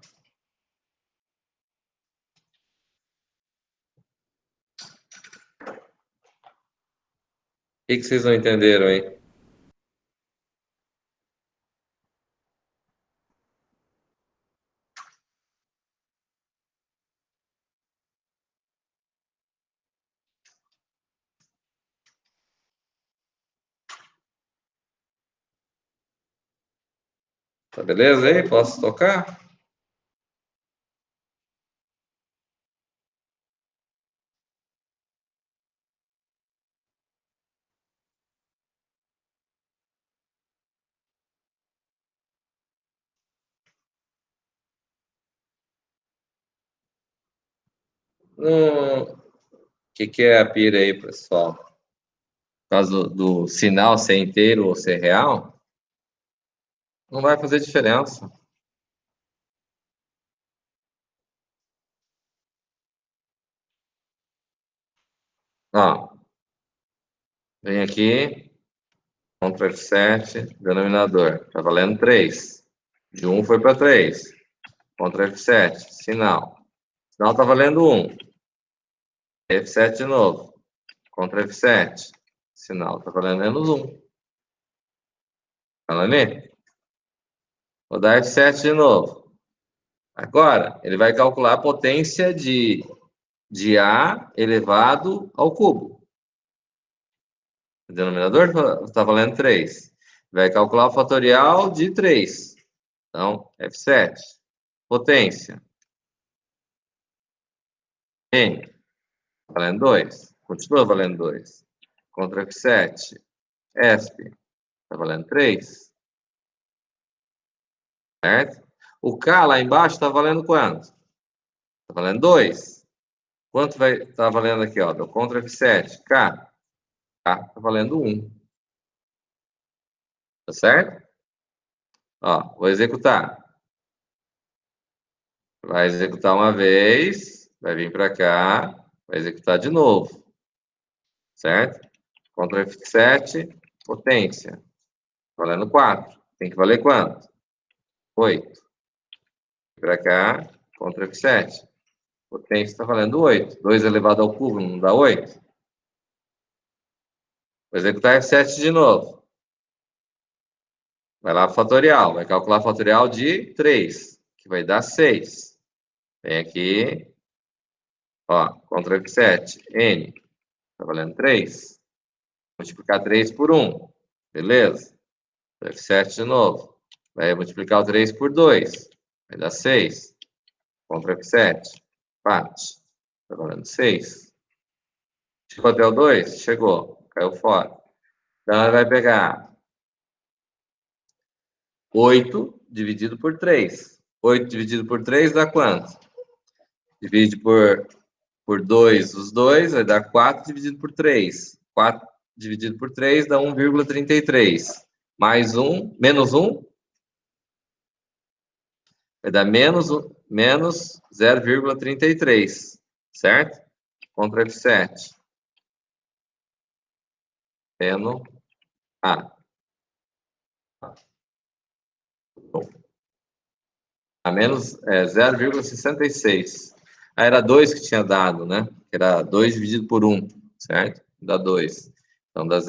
S1: que vocês não entenderam aí? Tá beleza aí? Posso tocar? O que é a pira aí, pessoal? Por causa do sinal ser inteiro ou ser real? Não vai fazer diferença. Ó, vem aqui, Ctrl F7, denominador, tá valendo 3. De 1 foi para 3. Ctrl F7, sinal. Sinal tá valendo 1. F7 de novo. Ctrl F7. Sinal tá valendo menos 1. Tá ali? Vou dar F7 de novo. Agora, ele vai calcular a potência de A elevado ao cubo. O denominador está valendo 3. Vai calcular o fatorial de 3. Então, F7. Potência. N. Valendo 2. Continua valendo 2. Ctrl F7. ESP. Está valendo 3. Certo? O K lá embaixo está valendo quanto? Está valendo 2. Quanto vai estar valendo aqui? Ó, do Ctrl F7. K. K está valendo 1. Tá certo? Ó, vou executar. Vai executar uma vez. Vai vir para cá. Vai executar de novo. Certo? Ctrl F7. Potência. Valendo 4. Tem que valer quanto? 8. Para cá. Ctrl F7. Potência está valendo 8. 2 elevado ao cubo não dá 8? Vou executar F7 de novo. Vai lá para o fatorial. Vai calcular o fatorial de 3, que vai dar 6. Vem aqui. Ó, Ctrl F7. N. Está valendo 3. Multiplicar 3 por 1. Beleza? F7 de novo. Vai multiplicar o 3 por 2. Vai dar 6. Ctrl F7. Bate. Está valendo 6. Chegou até o 2? Chegou. Caiu fora. Então, ele vai pegar 8 dividido por 3. 8 dividido por 3 dá quanto? Divide por 2 os dois, vai dar 4 dividido por 3. 4 dividido por 3 dá 1,33. Mais 1, menos 1, vai dar menos 0,33. Certo? Ctrl F7. Menos A. A menos 0,66. Era 2 que tinha dado, né? Era 2 dividido por 1, certo? Dá 2. Então, dá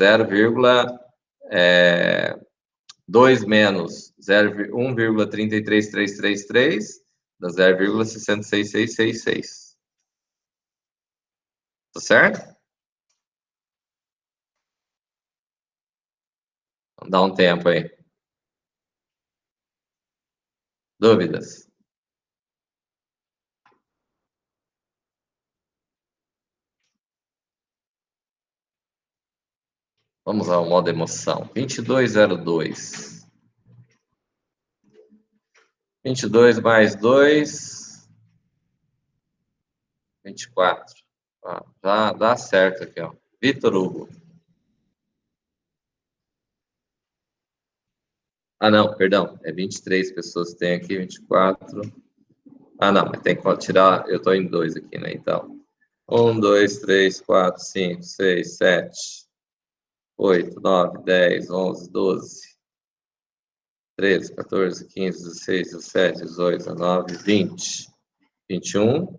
S1: 2 menos 1,33333, dá 0,66666. Tá certo? Dá um tempo aí. Dúvidas? Vamos ao modo emoção. 2202. 22 mais 2. 24. Já dá certo aqui, ó. Vitor Hugo. Ah, não, perdão. É 23 pessoas que tem aqui, 24. Ah, não, mas tem que tirar. Eu estou em 2 aqui, né? Então. 1, 2, 3, 4, 5, 6, 7, 8, 9, 10, 11, 12, 13, 14, 15, 16, 17, 18, 19, 20, 21,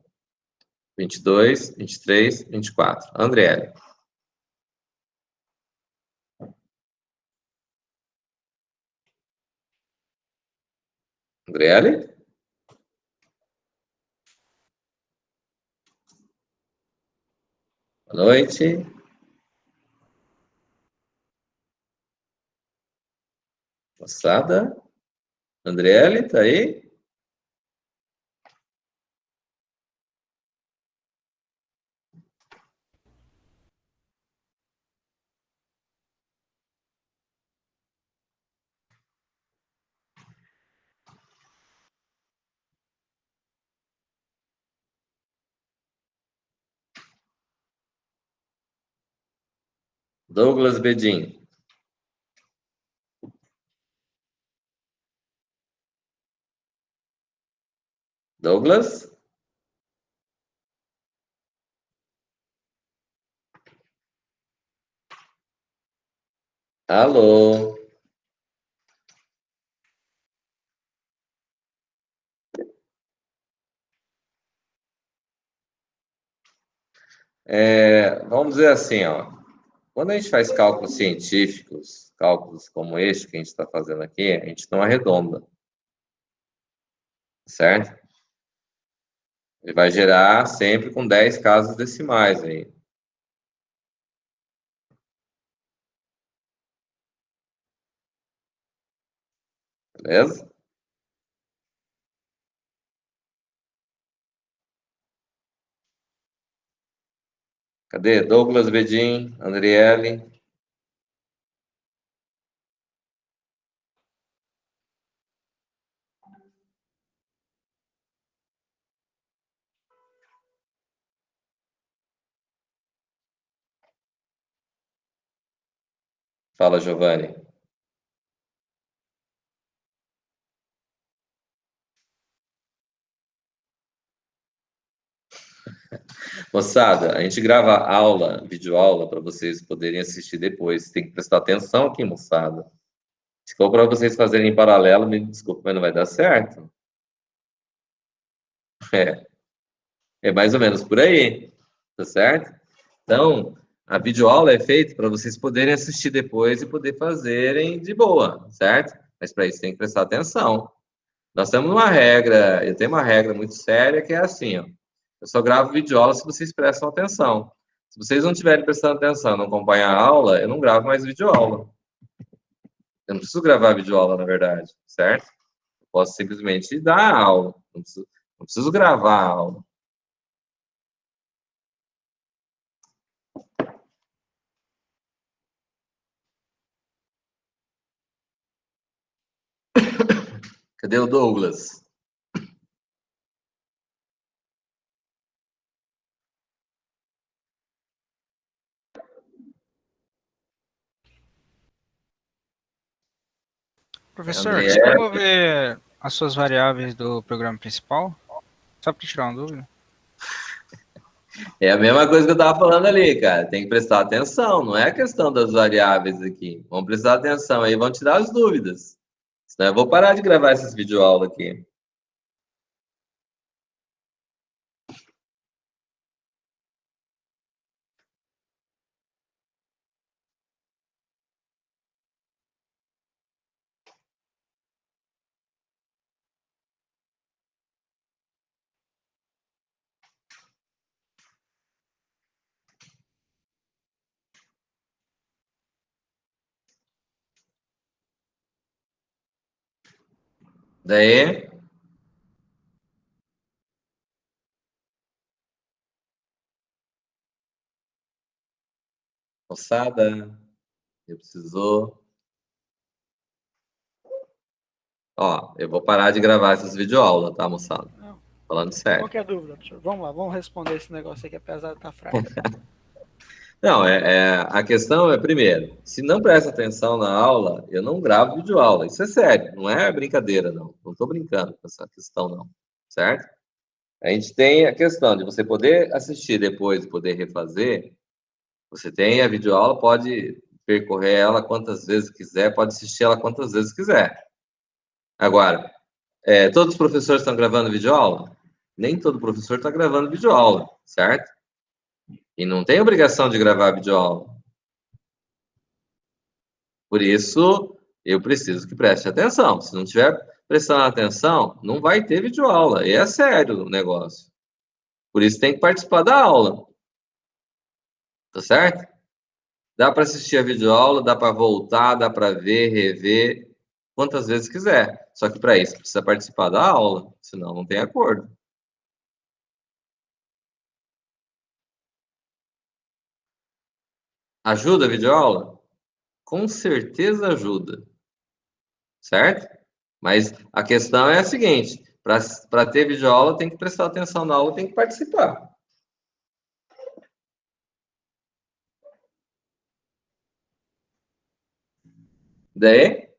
S1: 22, 23, 24. Andriele. Andriele? Boa noite. Moçada. Andriele, tá aí? Douglas Bedin. Douglas? Alô? Vamos dizer assim, ó. Quando a gente faz cálculos científicos, cálculos como este que a gente está fazendo aqui, a gente não arredonda, certo? Ele vai gerar sempre com 10 casas decimais aí. Beleza? Cadê? Douglas Bedin, Andriele. Fala, Giovanni. Moçada, a gente grava aula, videoaula, para vocês poderem assistir depois. Tem que prestar atenção aqui, moçada. Se for para vocês fazerem em paralelo, me desculpa, mas não vai dar certo. É mais ou menos por aí, tá certo? Então, a videoaula é feita para vocês poderem assistir depois e poder fazerem de boa, certo? Mas para isso tem que prestar atenção. Nós temos uma regra, eu tenho uma regra muito séria que é assim, ó. Eu só gravo videoaula se vocês prestam atenção. Se vocês não estiverem prestando atenção, não acompanhar a aula, eu não gravo mais videoaula. Eu não preciso gravar videoaula, na verdade, certo? Eu posso simplesmente dar a aula. Não preciso gravar a aula. Cadê o Douglas?
S3: Professor,
S1: André.
S3: tem como ver as suas variáveis do programa principal? Só para tirar uma dúvida.
S1: É a mesma coisa que eu estava falando ali, cara. Tem que prestar atenção, não é a questão das variáveis aqui. Vamos prestar atenção aí, vão tirar as dúvidas. Senão eu vou parar de gravar esses videoaulas aqui. Daí, moçada, eu preciso. Ó, eu vou parar de gravar essas videoaulas, tá, moçada? Falando sério.
S2: Qualquer dúvida, professor? Vamos lá, vamos responder esse negócio aqui, apesar de estar fraco.
S1: Não, a questão é, primeiro, se não presta atenção na aula, eu não gravo videoaula. Isso é sério, não é brincadeira, não. Não estou brincando com essa questão, não. Certo? A gente tem a questão de você poder assistir depois e poder refazer. Você tem a videoaula, pode percorrer ela quantas vezes quiser, pode assistir ela quantas vezes quiser. Agora, todos os professores estão gravando videoaula? Nem todo professor está gravando videoaula, certo? E não tem obrigação de gravar videoaula. Por isso, eu preciso que preste atenção. Se não tiver prestando atenção, não vai ter videoaula. E é sério o negócio. Por isso tem que participar da aula. Tá certo? Dá para assistir a videoaula, dá para voltar, dá para ver, rever, quantas vezes quiser. Só que para isso precisa participar da aula, senão não tem acordo. Ajuda a videoaula? Com certeza ajuda, certo? Mas a questão é a seguinte, para ter videoaula tem que prestar atenção na aula, tem que participar. Daí?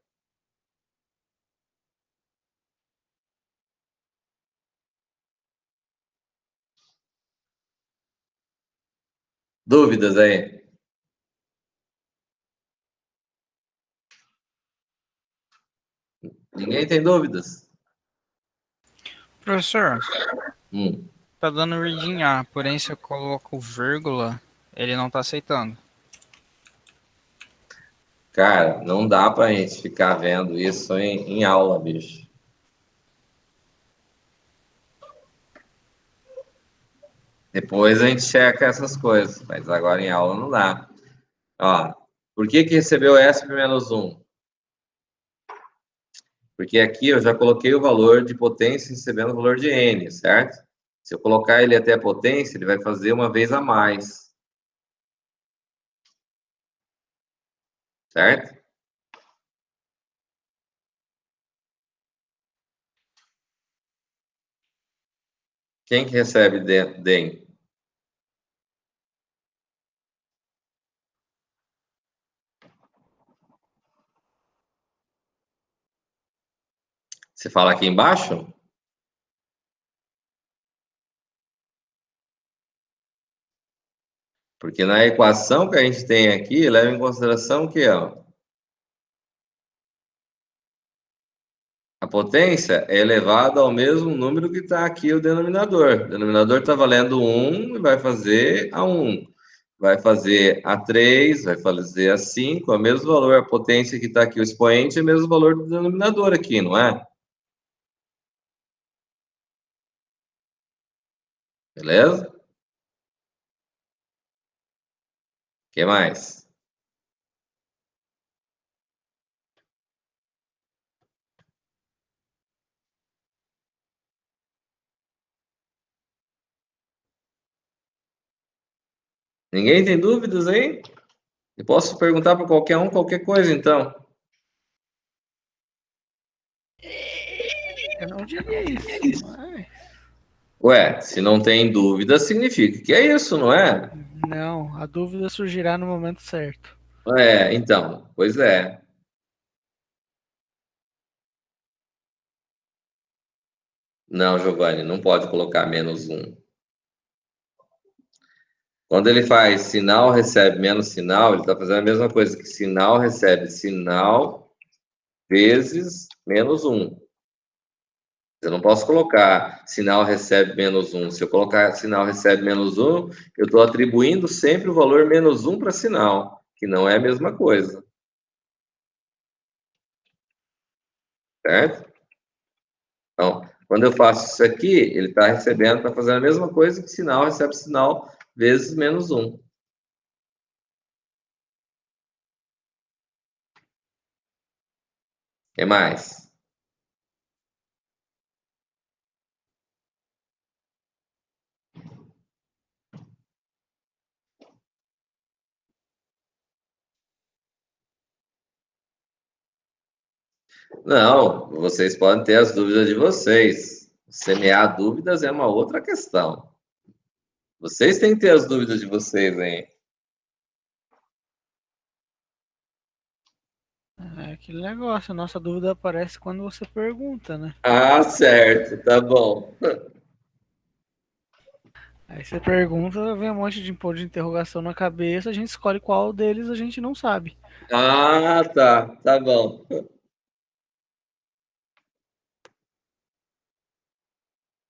S1: Dúvidas aí? Ninguém tem dúvidas?
S3: Professor,
S1: Hum.
S3: tá dando reading A, porém se eu coloco vírgula, ele não tá aceitando.
S1: Cara, não dá pra gente ficar vendo isso em aula, bicho. Depois a gente checa essas coisas, mas agora em aula não dá. Ó, por que recebeu ESP menos 1? Porque aqui eu já coloquei o valor de potência recebendo o valor de N, certo? Se eu colocar ele até a potência, ele vai fazer uma vez a mais. Certo? Quem que recebe DEM? Você fala aqui embaixo? Porque na equação que a gente tem aqui, leva em consideração que, ó, a potência é elevada ao mesmo número que está aqui o denominador. O denominador está valendo 1 e vai fazer a 1. Vai fazer a 3, vai fazer a 5, é o mesmo valor, a potência que está aqui, o expoente é o mesmo valor do denominador aqui, não é? Beleza? O que mais? Ninguém tem dúvidas aí? Eu posso perguntar para qualquer um, qualquer coisa, então.
S2: Eu não diria isso, mas...
S1: Ué, se não tem dúvida, significa que é isso, não é?
S2: Não, a dúvida surgirá no momento certo.
S1: É, então, pois é. Não, Giovanni, não pode colocar menos 1. Quando ele faz sinal recebe menos sinal, ele está fazendo a mesma coisa que sinal recebe sinal vezes menos 1. Eu não posso colocar sinal recebe menos 1. Se eu colocar sinal recebe menos 1, eu estou atribuindo sempre o valor menos 1 para sinal, que não é a mesma coisa. Certo? Então, quando eu faço isso aqui, ele está recebendo, está fazendo a mesma coisa que sinal recebe sinal vezes menos 1. O que mais? Não, vocês podem ter as dúvidas de vocês. Semear dúvidas é uma outra questão. Vocês têm que ter as dúvidas de vocês, hein?
S2: É aquele negócio, a nossa dúvida aparece quando você pergunta, né?
S1: Ah, certo, tá bom.
S2: Aí você pergunta, vem um monte de ponto de interrogação na cabeça, a gente escolhe qual deles a gente não sabe.
S1: Ah, tá bom.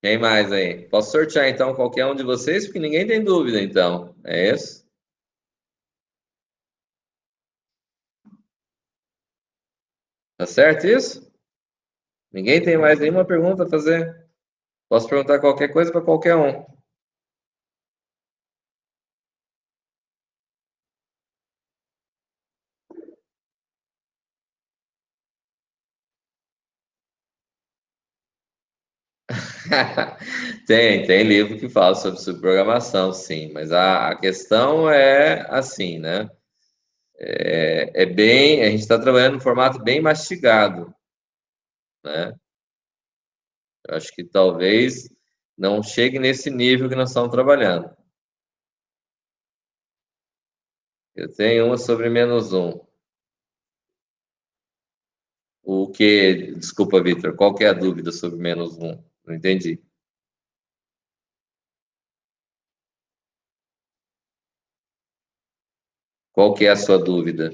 S1: Quem mais aí? Posso sortear então qualquer um de vocês, porque ninguém tem dúvida, então. É isso? Tá certo isso? Ninguém tem mais nenhuma pergunta a fazer? Posso perguntar qualquer coisa para qualquer um. Tem livro que fala sobre subprogramação, sim, mas a questão é assim, né? A gente está trabalhando em formato bem mastigado, né? Eu acho que talvez não chegue nesse nível que nós estamos trabalhando. Eu tenho uma sobre -1. O que? Desculpa, Vitor, qual que é a dúvida sobre -1? Não entendi. Qual que é a sua dúvida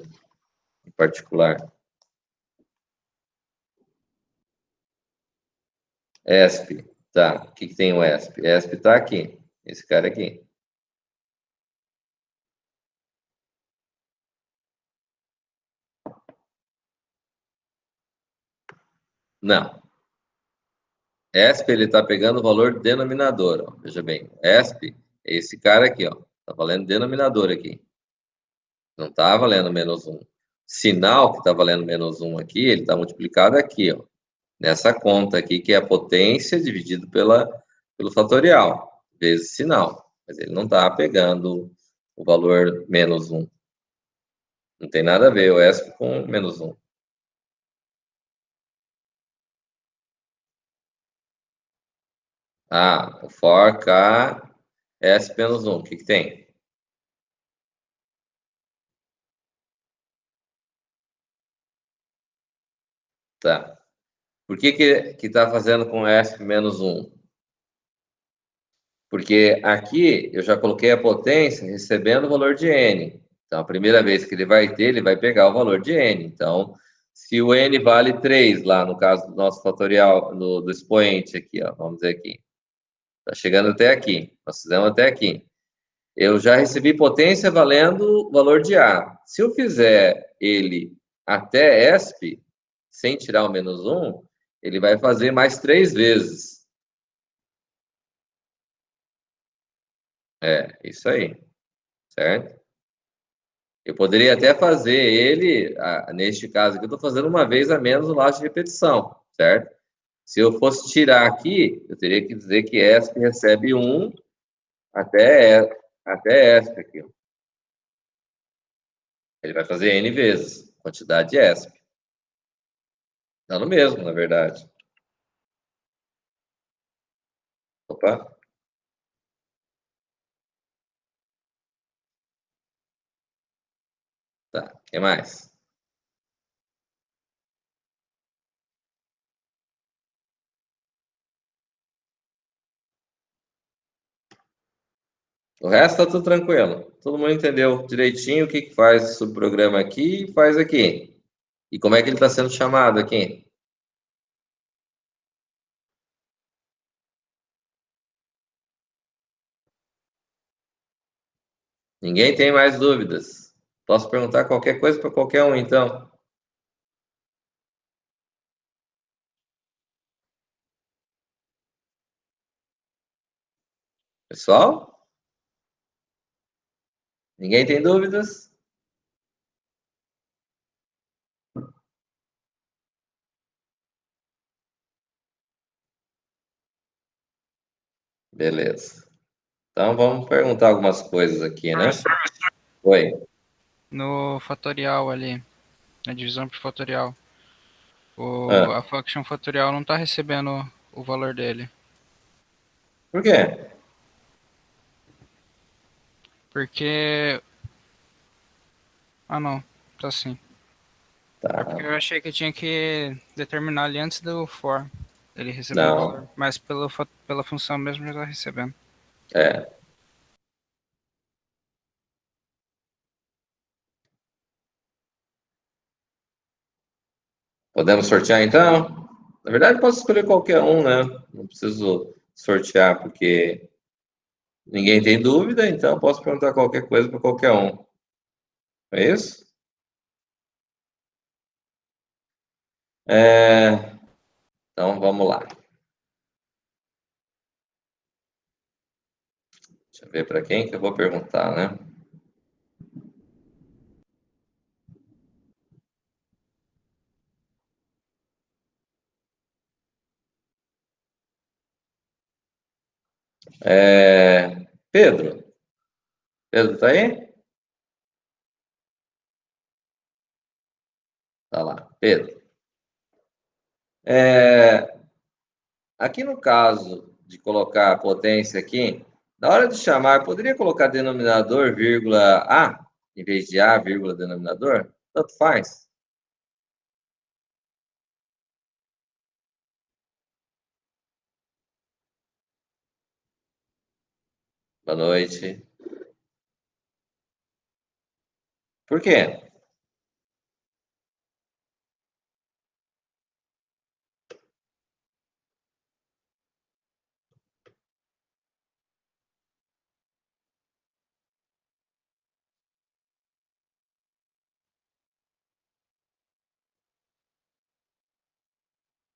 S1: em particular? ESP, tá. O que tem o ESP? ESP está aqui, esse cara aqui. Não. ESP, ele está pegando o valor denominador, ó. Veja bem, ESP é esse cara aqui, ó. Está valendo denominador aqui. Não está valendo -1. Sinal que está valendo -1 aqui, ele está multiplicado aqui, ó. Nessa conta aqui, que é a potência dividido pelo fatorial, vezes sinal. Mas ele não está pegando o valor -1. Não tem nada a ver o ESP com -1. Ah, o for K S -1. O que tem? Tá. Por que está fazendo com ESP -1? Porque aqui eu já coloquei a potência recebendo o valor de N. Então, a primeira vez que ele vai ter, ele vai pegar o valor de N. Então, se o N vale 3, lá no caso do nosso fatorial, do expoente aqui, ó, vamos dizer aqui. Está chegando até aqui. Nós fizemos até aqui. Eu já recebi potência valendo o valor de A. Se eu fizer ele até ESP, sem tirar o -1, ele vai fazer mais 3 vezes. É, isso aí, certo? Eu poderia até fazer ele, neste caso aqui, eu estou fazendo uma vez a menos o laço de repetição, certo? Se eu fosse tirar aqui, eu teria que dizer que ESP recebe 1 até ESP aqui. Ele vai fazer N vezes, quantidade de ESP. Dá no mesmo, na verdade. Opa. Tá, o que mais? O resto tá tudo tranquilo. Todo mundo entendeu direitinho o que faz esse subprograma aqui e faz aqui. E como é que ele está sendo chamado aqui? Ninguém tem mais dúvidas. Posso perguntar qualquer coisa para qualquer um, então. Pessoal? Ninguém tem dúvidas? Beleza. Então vamos perguntar algumas coisas aqui, né? Oi.
S3: No fatorial ali, na divisão por fatorial, a function fatorial não está recebendo o valor dele.
S1: Por quê?
S3: Porque... Ah, não. Tá sim.
S1: Tá.
S3: É porque eu achei que tinha que determinar ali antes do for. Ele recebeu o
S1: Não.
S3: valor. Mas pela função mesmo já tá recebendo.
S1: É. Podemos sortear, então? Na verdade, posso escolher qualquer um, né? Não preciso sortear, porque ninguém tem dúvida, então posso perguntar qualquer coisa para qualquer um. É isso? Então, vamos lá. Deixa eu ver para quem que eu vou perguntar, né? Pedro. Pedro, tá aí? Tá lá, Pedro. Aqui no caso de colocar a potência aqui, na hora de chamar, poderia colocar denominador, vírgula A, em vez de A, vírgula denominador? Tanto faz. Boa noite. Por quê?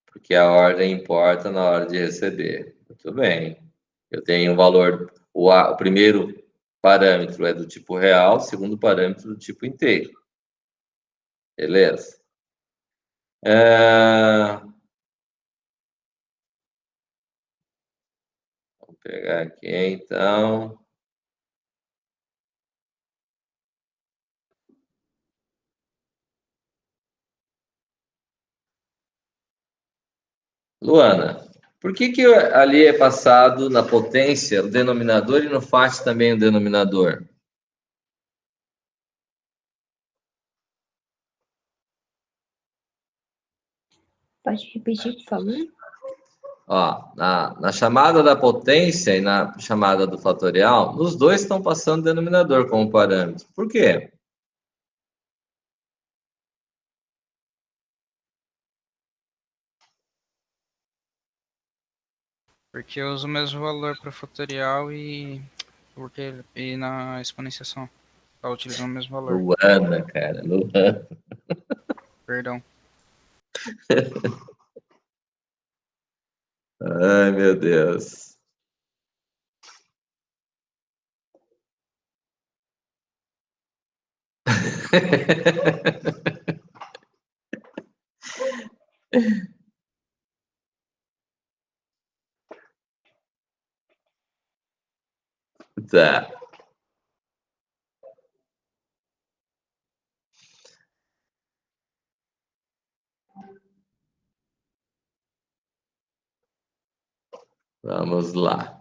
S1: Porque a ordem importa na hora de receber. Muito bem. Eu tenho um valor, o primeiro parâmetro é do tipo real, o segundo parâmetro do tipo inteiro. Beleza? Vou pegar aqui, então. Luana, por que ali é passado na potência o denominador e no FAT também o denominador?
S8: Pode repetir, por favor?
S1: Ó, na chamada da potência e na chamada do fatorial, os dois estão passando denominador como parâmetro. Por quê?
S3: Porque eu uso o mesmo valor para fatorial e na exponenciação. Tá utilizando o mesmo valor.
S1: Luana, cara, Luana.
S3: Perdão.
S1: Ai, meu Deus. Tá. Vamos lá.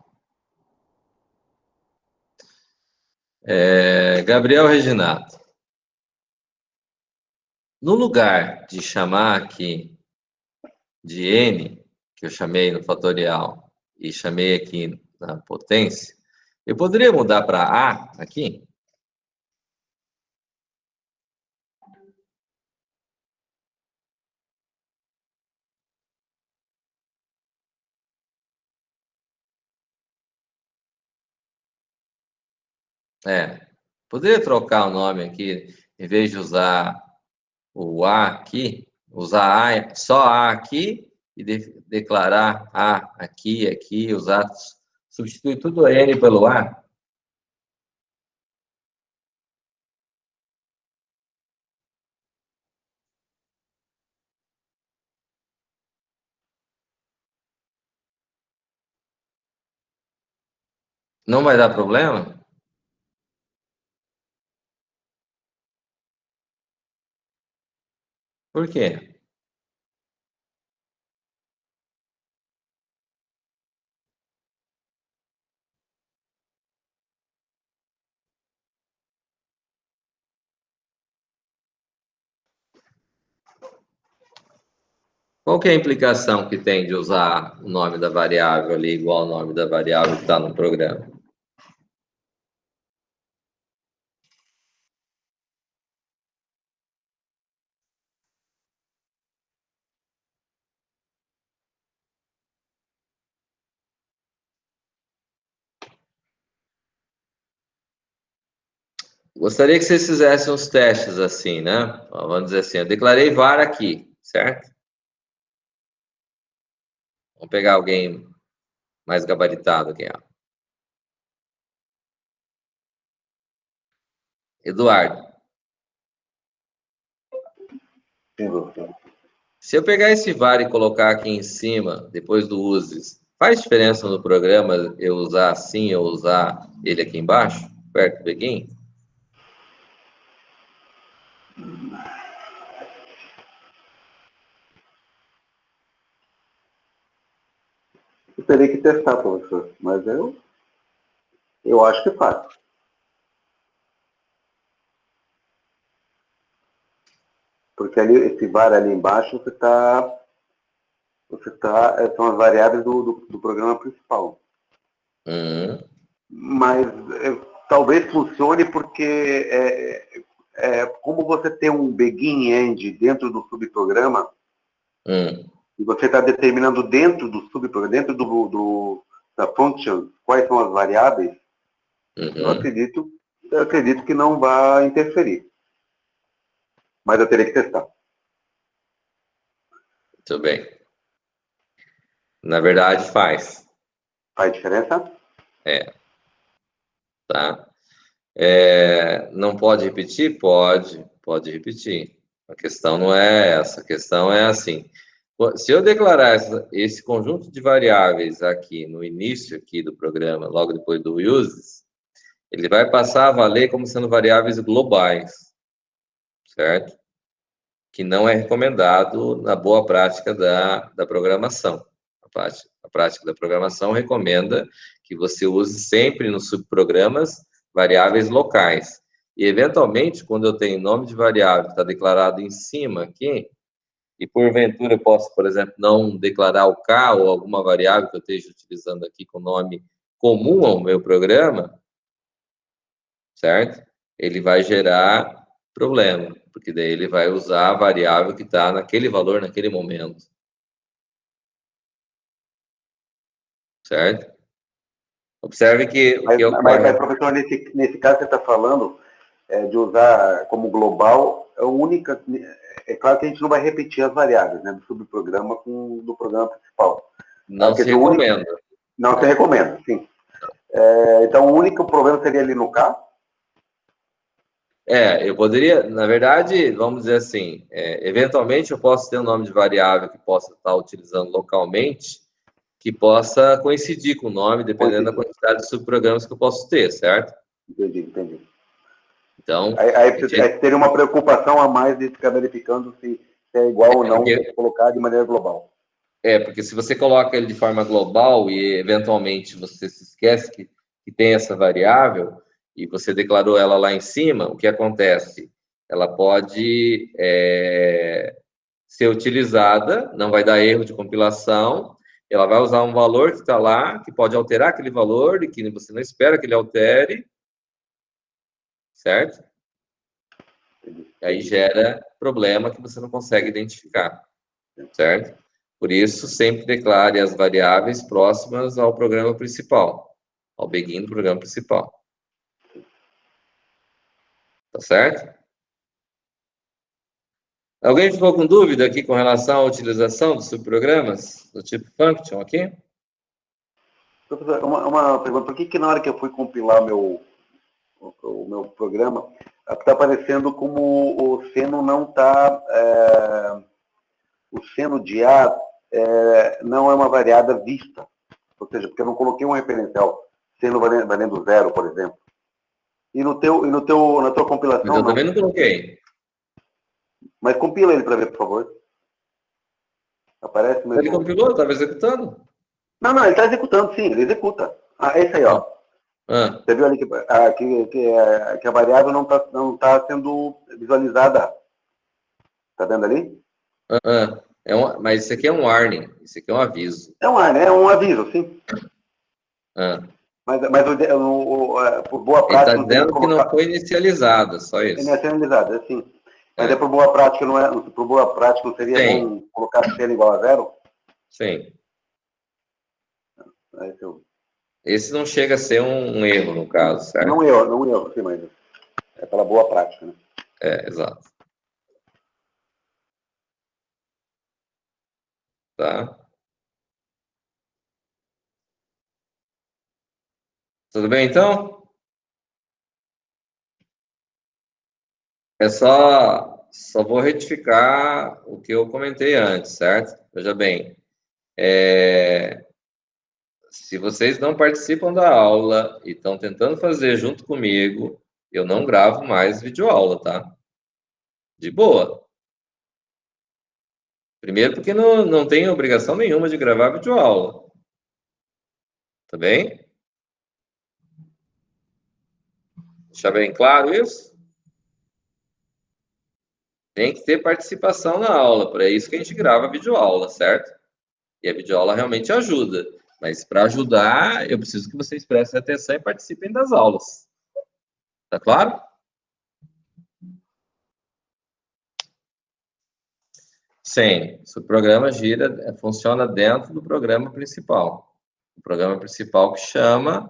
S1: Gabriel Reginato. No lugar de chamar aqui de N, que eu chamei no fatorial, e chamei aqui na potência, eu poderia mudar para A aqui? Poderia trocar o nome aqui, em vez de usar o A aqui, usar A, só A aqui e declarar A aqui, usar, substituir tudo N pelo A? Não vai dar problema? Por quê? Qual que é a implicação que tem de usar o nome da variável ali igual ao nome da variável que está no programa? Gostaria que vocês fizessem uns testes assim, né? Vamos dizer assim, eu declarei var aqui, certo? Vamos pegar alguém mais gabaritado aqui, ó. Eduardo. Se eu pegar esse var e colocar aqui em cima, depois do uses, Faz diferença no programa eu usar assim, eu usar ele aqui embaixo, perto do begin?
S6: Eu teria que testar, professor, mas eu acho que faz. Porque ali, esse var ali embaixo, são as variáveis do programa principal. Mas talvez funcione porque como você tem um begin end dentro do subprograma, e você está determinando dentro do subprograma, dentro da function, quais são as variáveis, eu acredito que não vai interferir. Mas eu teria que testar.
S1: Muito bem. Na verdade, faz.
S6: Faz diferença?
S1: Tá? Não pode repetir? Pode repetir. A questão não é essa. A questão é assim. Se eu declarar esse conjunto de variáveis aqui no início aqui do programa, logo depois do uses, ele vai passar a valer como sendo variáveis globais, certo? Que não é recomendado na boa prática da programação. A prática da programação recomenda que você use sempre nos subprogramas variáveis locais. E, eventualmente, quando eu tenho nome de variável que está declarado em cima aqui, e porventura eu posso, por exemplo, não declarar o K ou alguma variável que eu esteja utilizando aqui com nome comum ao meu programa, certo? Ele vai gerar problema, porque daí ele vai usar a variável que está naquele valor, naquele momento. Certo? Observe que o que ocorre...
S6: Mas, professor, nesse caso você está falando de usar como global, é claro que a gente não vai repetir as variáveis, né, do subprograma do programa principal.
S1: Não se recomenda.
S6: Não se recomenda, sim. Então, o único problema seria ali no K?
S1: Eu poderia, na verdade, vamos dizer assim, eventualmente eu posso ter um nome de variável que possa estar utilizando localmente, que possa coincidir com o nome, dependendo da quantidade de subprogramas que eu posso ter, certo?
S6: Entendi.
S1: Então...
S6: Aí teria uma preocupação a mais de ficar verificando se é igual ou não colocar de maneira global.
S1: Porque se você coloca ele de forma global e, eventualmente, você se esquece que tem essa variável e você declarou ela lá em cima, o que acontece? Ela pode ser utilizada, não vai dar erro de compilação, ela vai usar um valor que está lá, que pode alterar aquele valor e que você não espera que ele altere, certo? Aí gera problema que você não consegue identificar, certo? Por isso, sempre declare as variáveis próximas ao programa principal, ao begin do programa principal. Tá certo? Alguém ficou com dúvida aqui com relação à utilização dos subprogramas do tipo function aqui?
S6: Professor, uma pergunta. Por que na hora que eu fui compilar o meu programa, está aparecendo como o seno não está... o seno de A não é uma variável vista. Ou seja, porque eu não coloquei um referencial seno valendo 0, por exemplo. E na tua compilação...
S1: Mas eu também não coloquei.
S6: Mas compila ele para ver, por favor. Aparece mesmo.
S1: Ele compilou? Estava executando?
S6: Não, ele está executando, sim, ele executa. Esse aí, ó. Você viu ali que a variável não tá sendo visualizada. Tá vendo ali?
S1: Mas isso aqui é um warning, isso aqui é um aviso.
S6: É um aviso, sim. Mas por boa prática...
S1: Ele está dizendo que não foi inicializada, só isso.
S6: Inicializada, sim. Mas por boa prática, por boa prática não seria bom colocar seno igual a 0?
S1: Sim. Esse não chega a ser um erro, no caso, certo?
S6: Não erro, sim, mas é pela boa prática, né?
S1: Exato. Tá? Tudo bem, então? Só vou retificar o que eu comentei antes, certo? Veja bem, se vocês não participam da aula e estão tentando fazer junto comigo, eu não gravo mais videoaula, tá? De boa. Primeiro porque não tem obrigação nenhuma de gravar videoaula. Tá bem? Deixar bem claro isso? Tem que ter participação na aula, para isso que a gente grava a videoaula, certo? E a videoaula realmente ajuda. Mas para ajudar, eu preciso que vocês prestem atenção e participem das aulas. Tá claro? Sim, o programa funciona dentro do programa principal. O programa principal que chama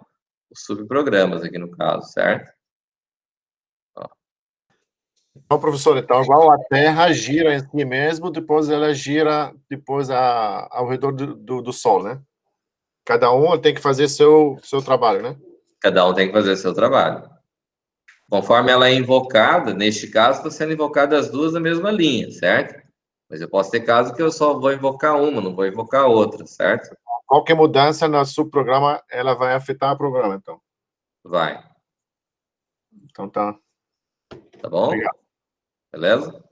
S1: os subprogramas aqui no caso, certo?
S7: Então, professor, então, igual a Terra gira em si mesmo, depois ela gira ao redor do Sol, né? Cada um tem que fazer seu trabalho, né?
S1: Cada um tem que fazer seu trabalho. Conforme ela é invocada, neste caso, estão sendo invocadas as duas na mesma linha, certo? Mas eu posso ter caso que eu só vou invocar uma, não vou invocar outra, certo?
S7: Qualquer mudança no subprograma, ela vai afetar o programa, então.
S1: Vai.
S7: Então tá.
S1: Tá bom?
S7: Obrigado.
S1: Beleza?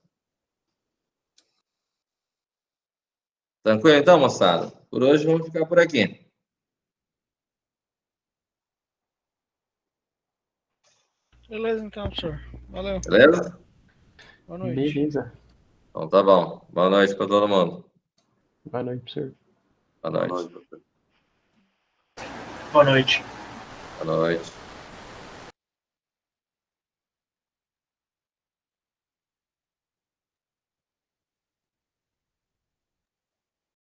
S1: Tranquilo então, moçada? Por hoje vamos ficar por aqui.
S2: Beleza, então, professor. Valeu.
S1: Beleza?
S2: Boa noite.
S5: Beleza.
S1: Então tá bom. Boa noite para todo mundo.
S5: Boa noite, professor.
S1: Boa noite.
S4: Boa noite.
S1: Boa noite.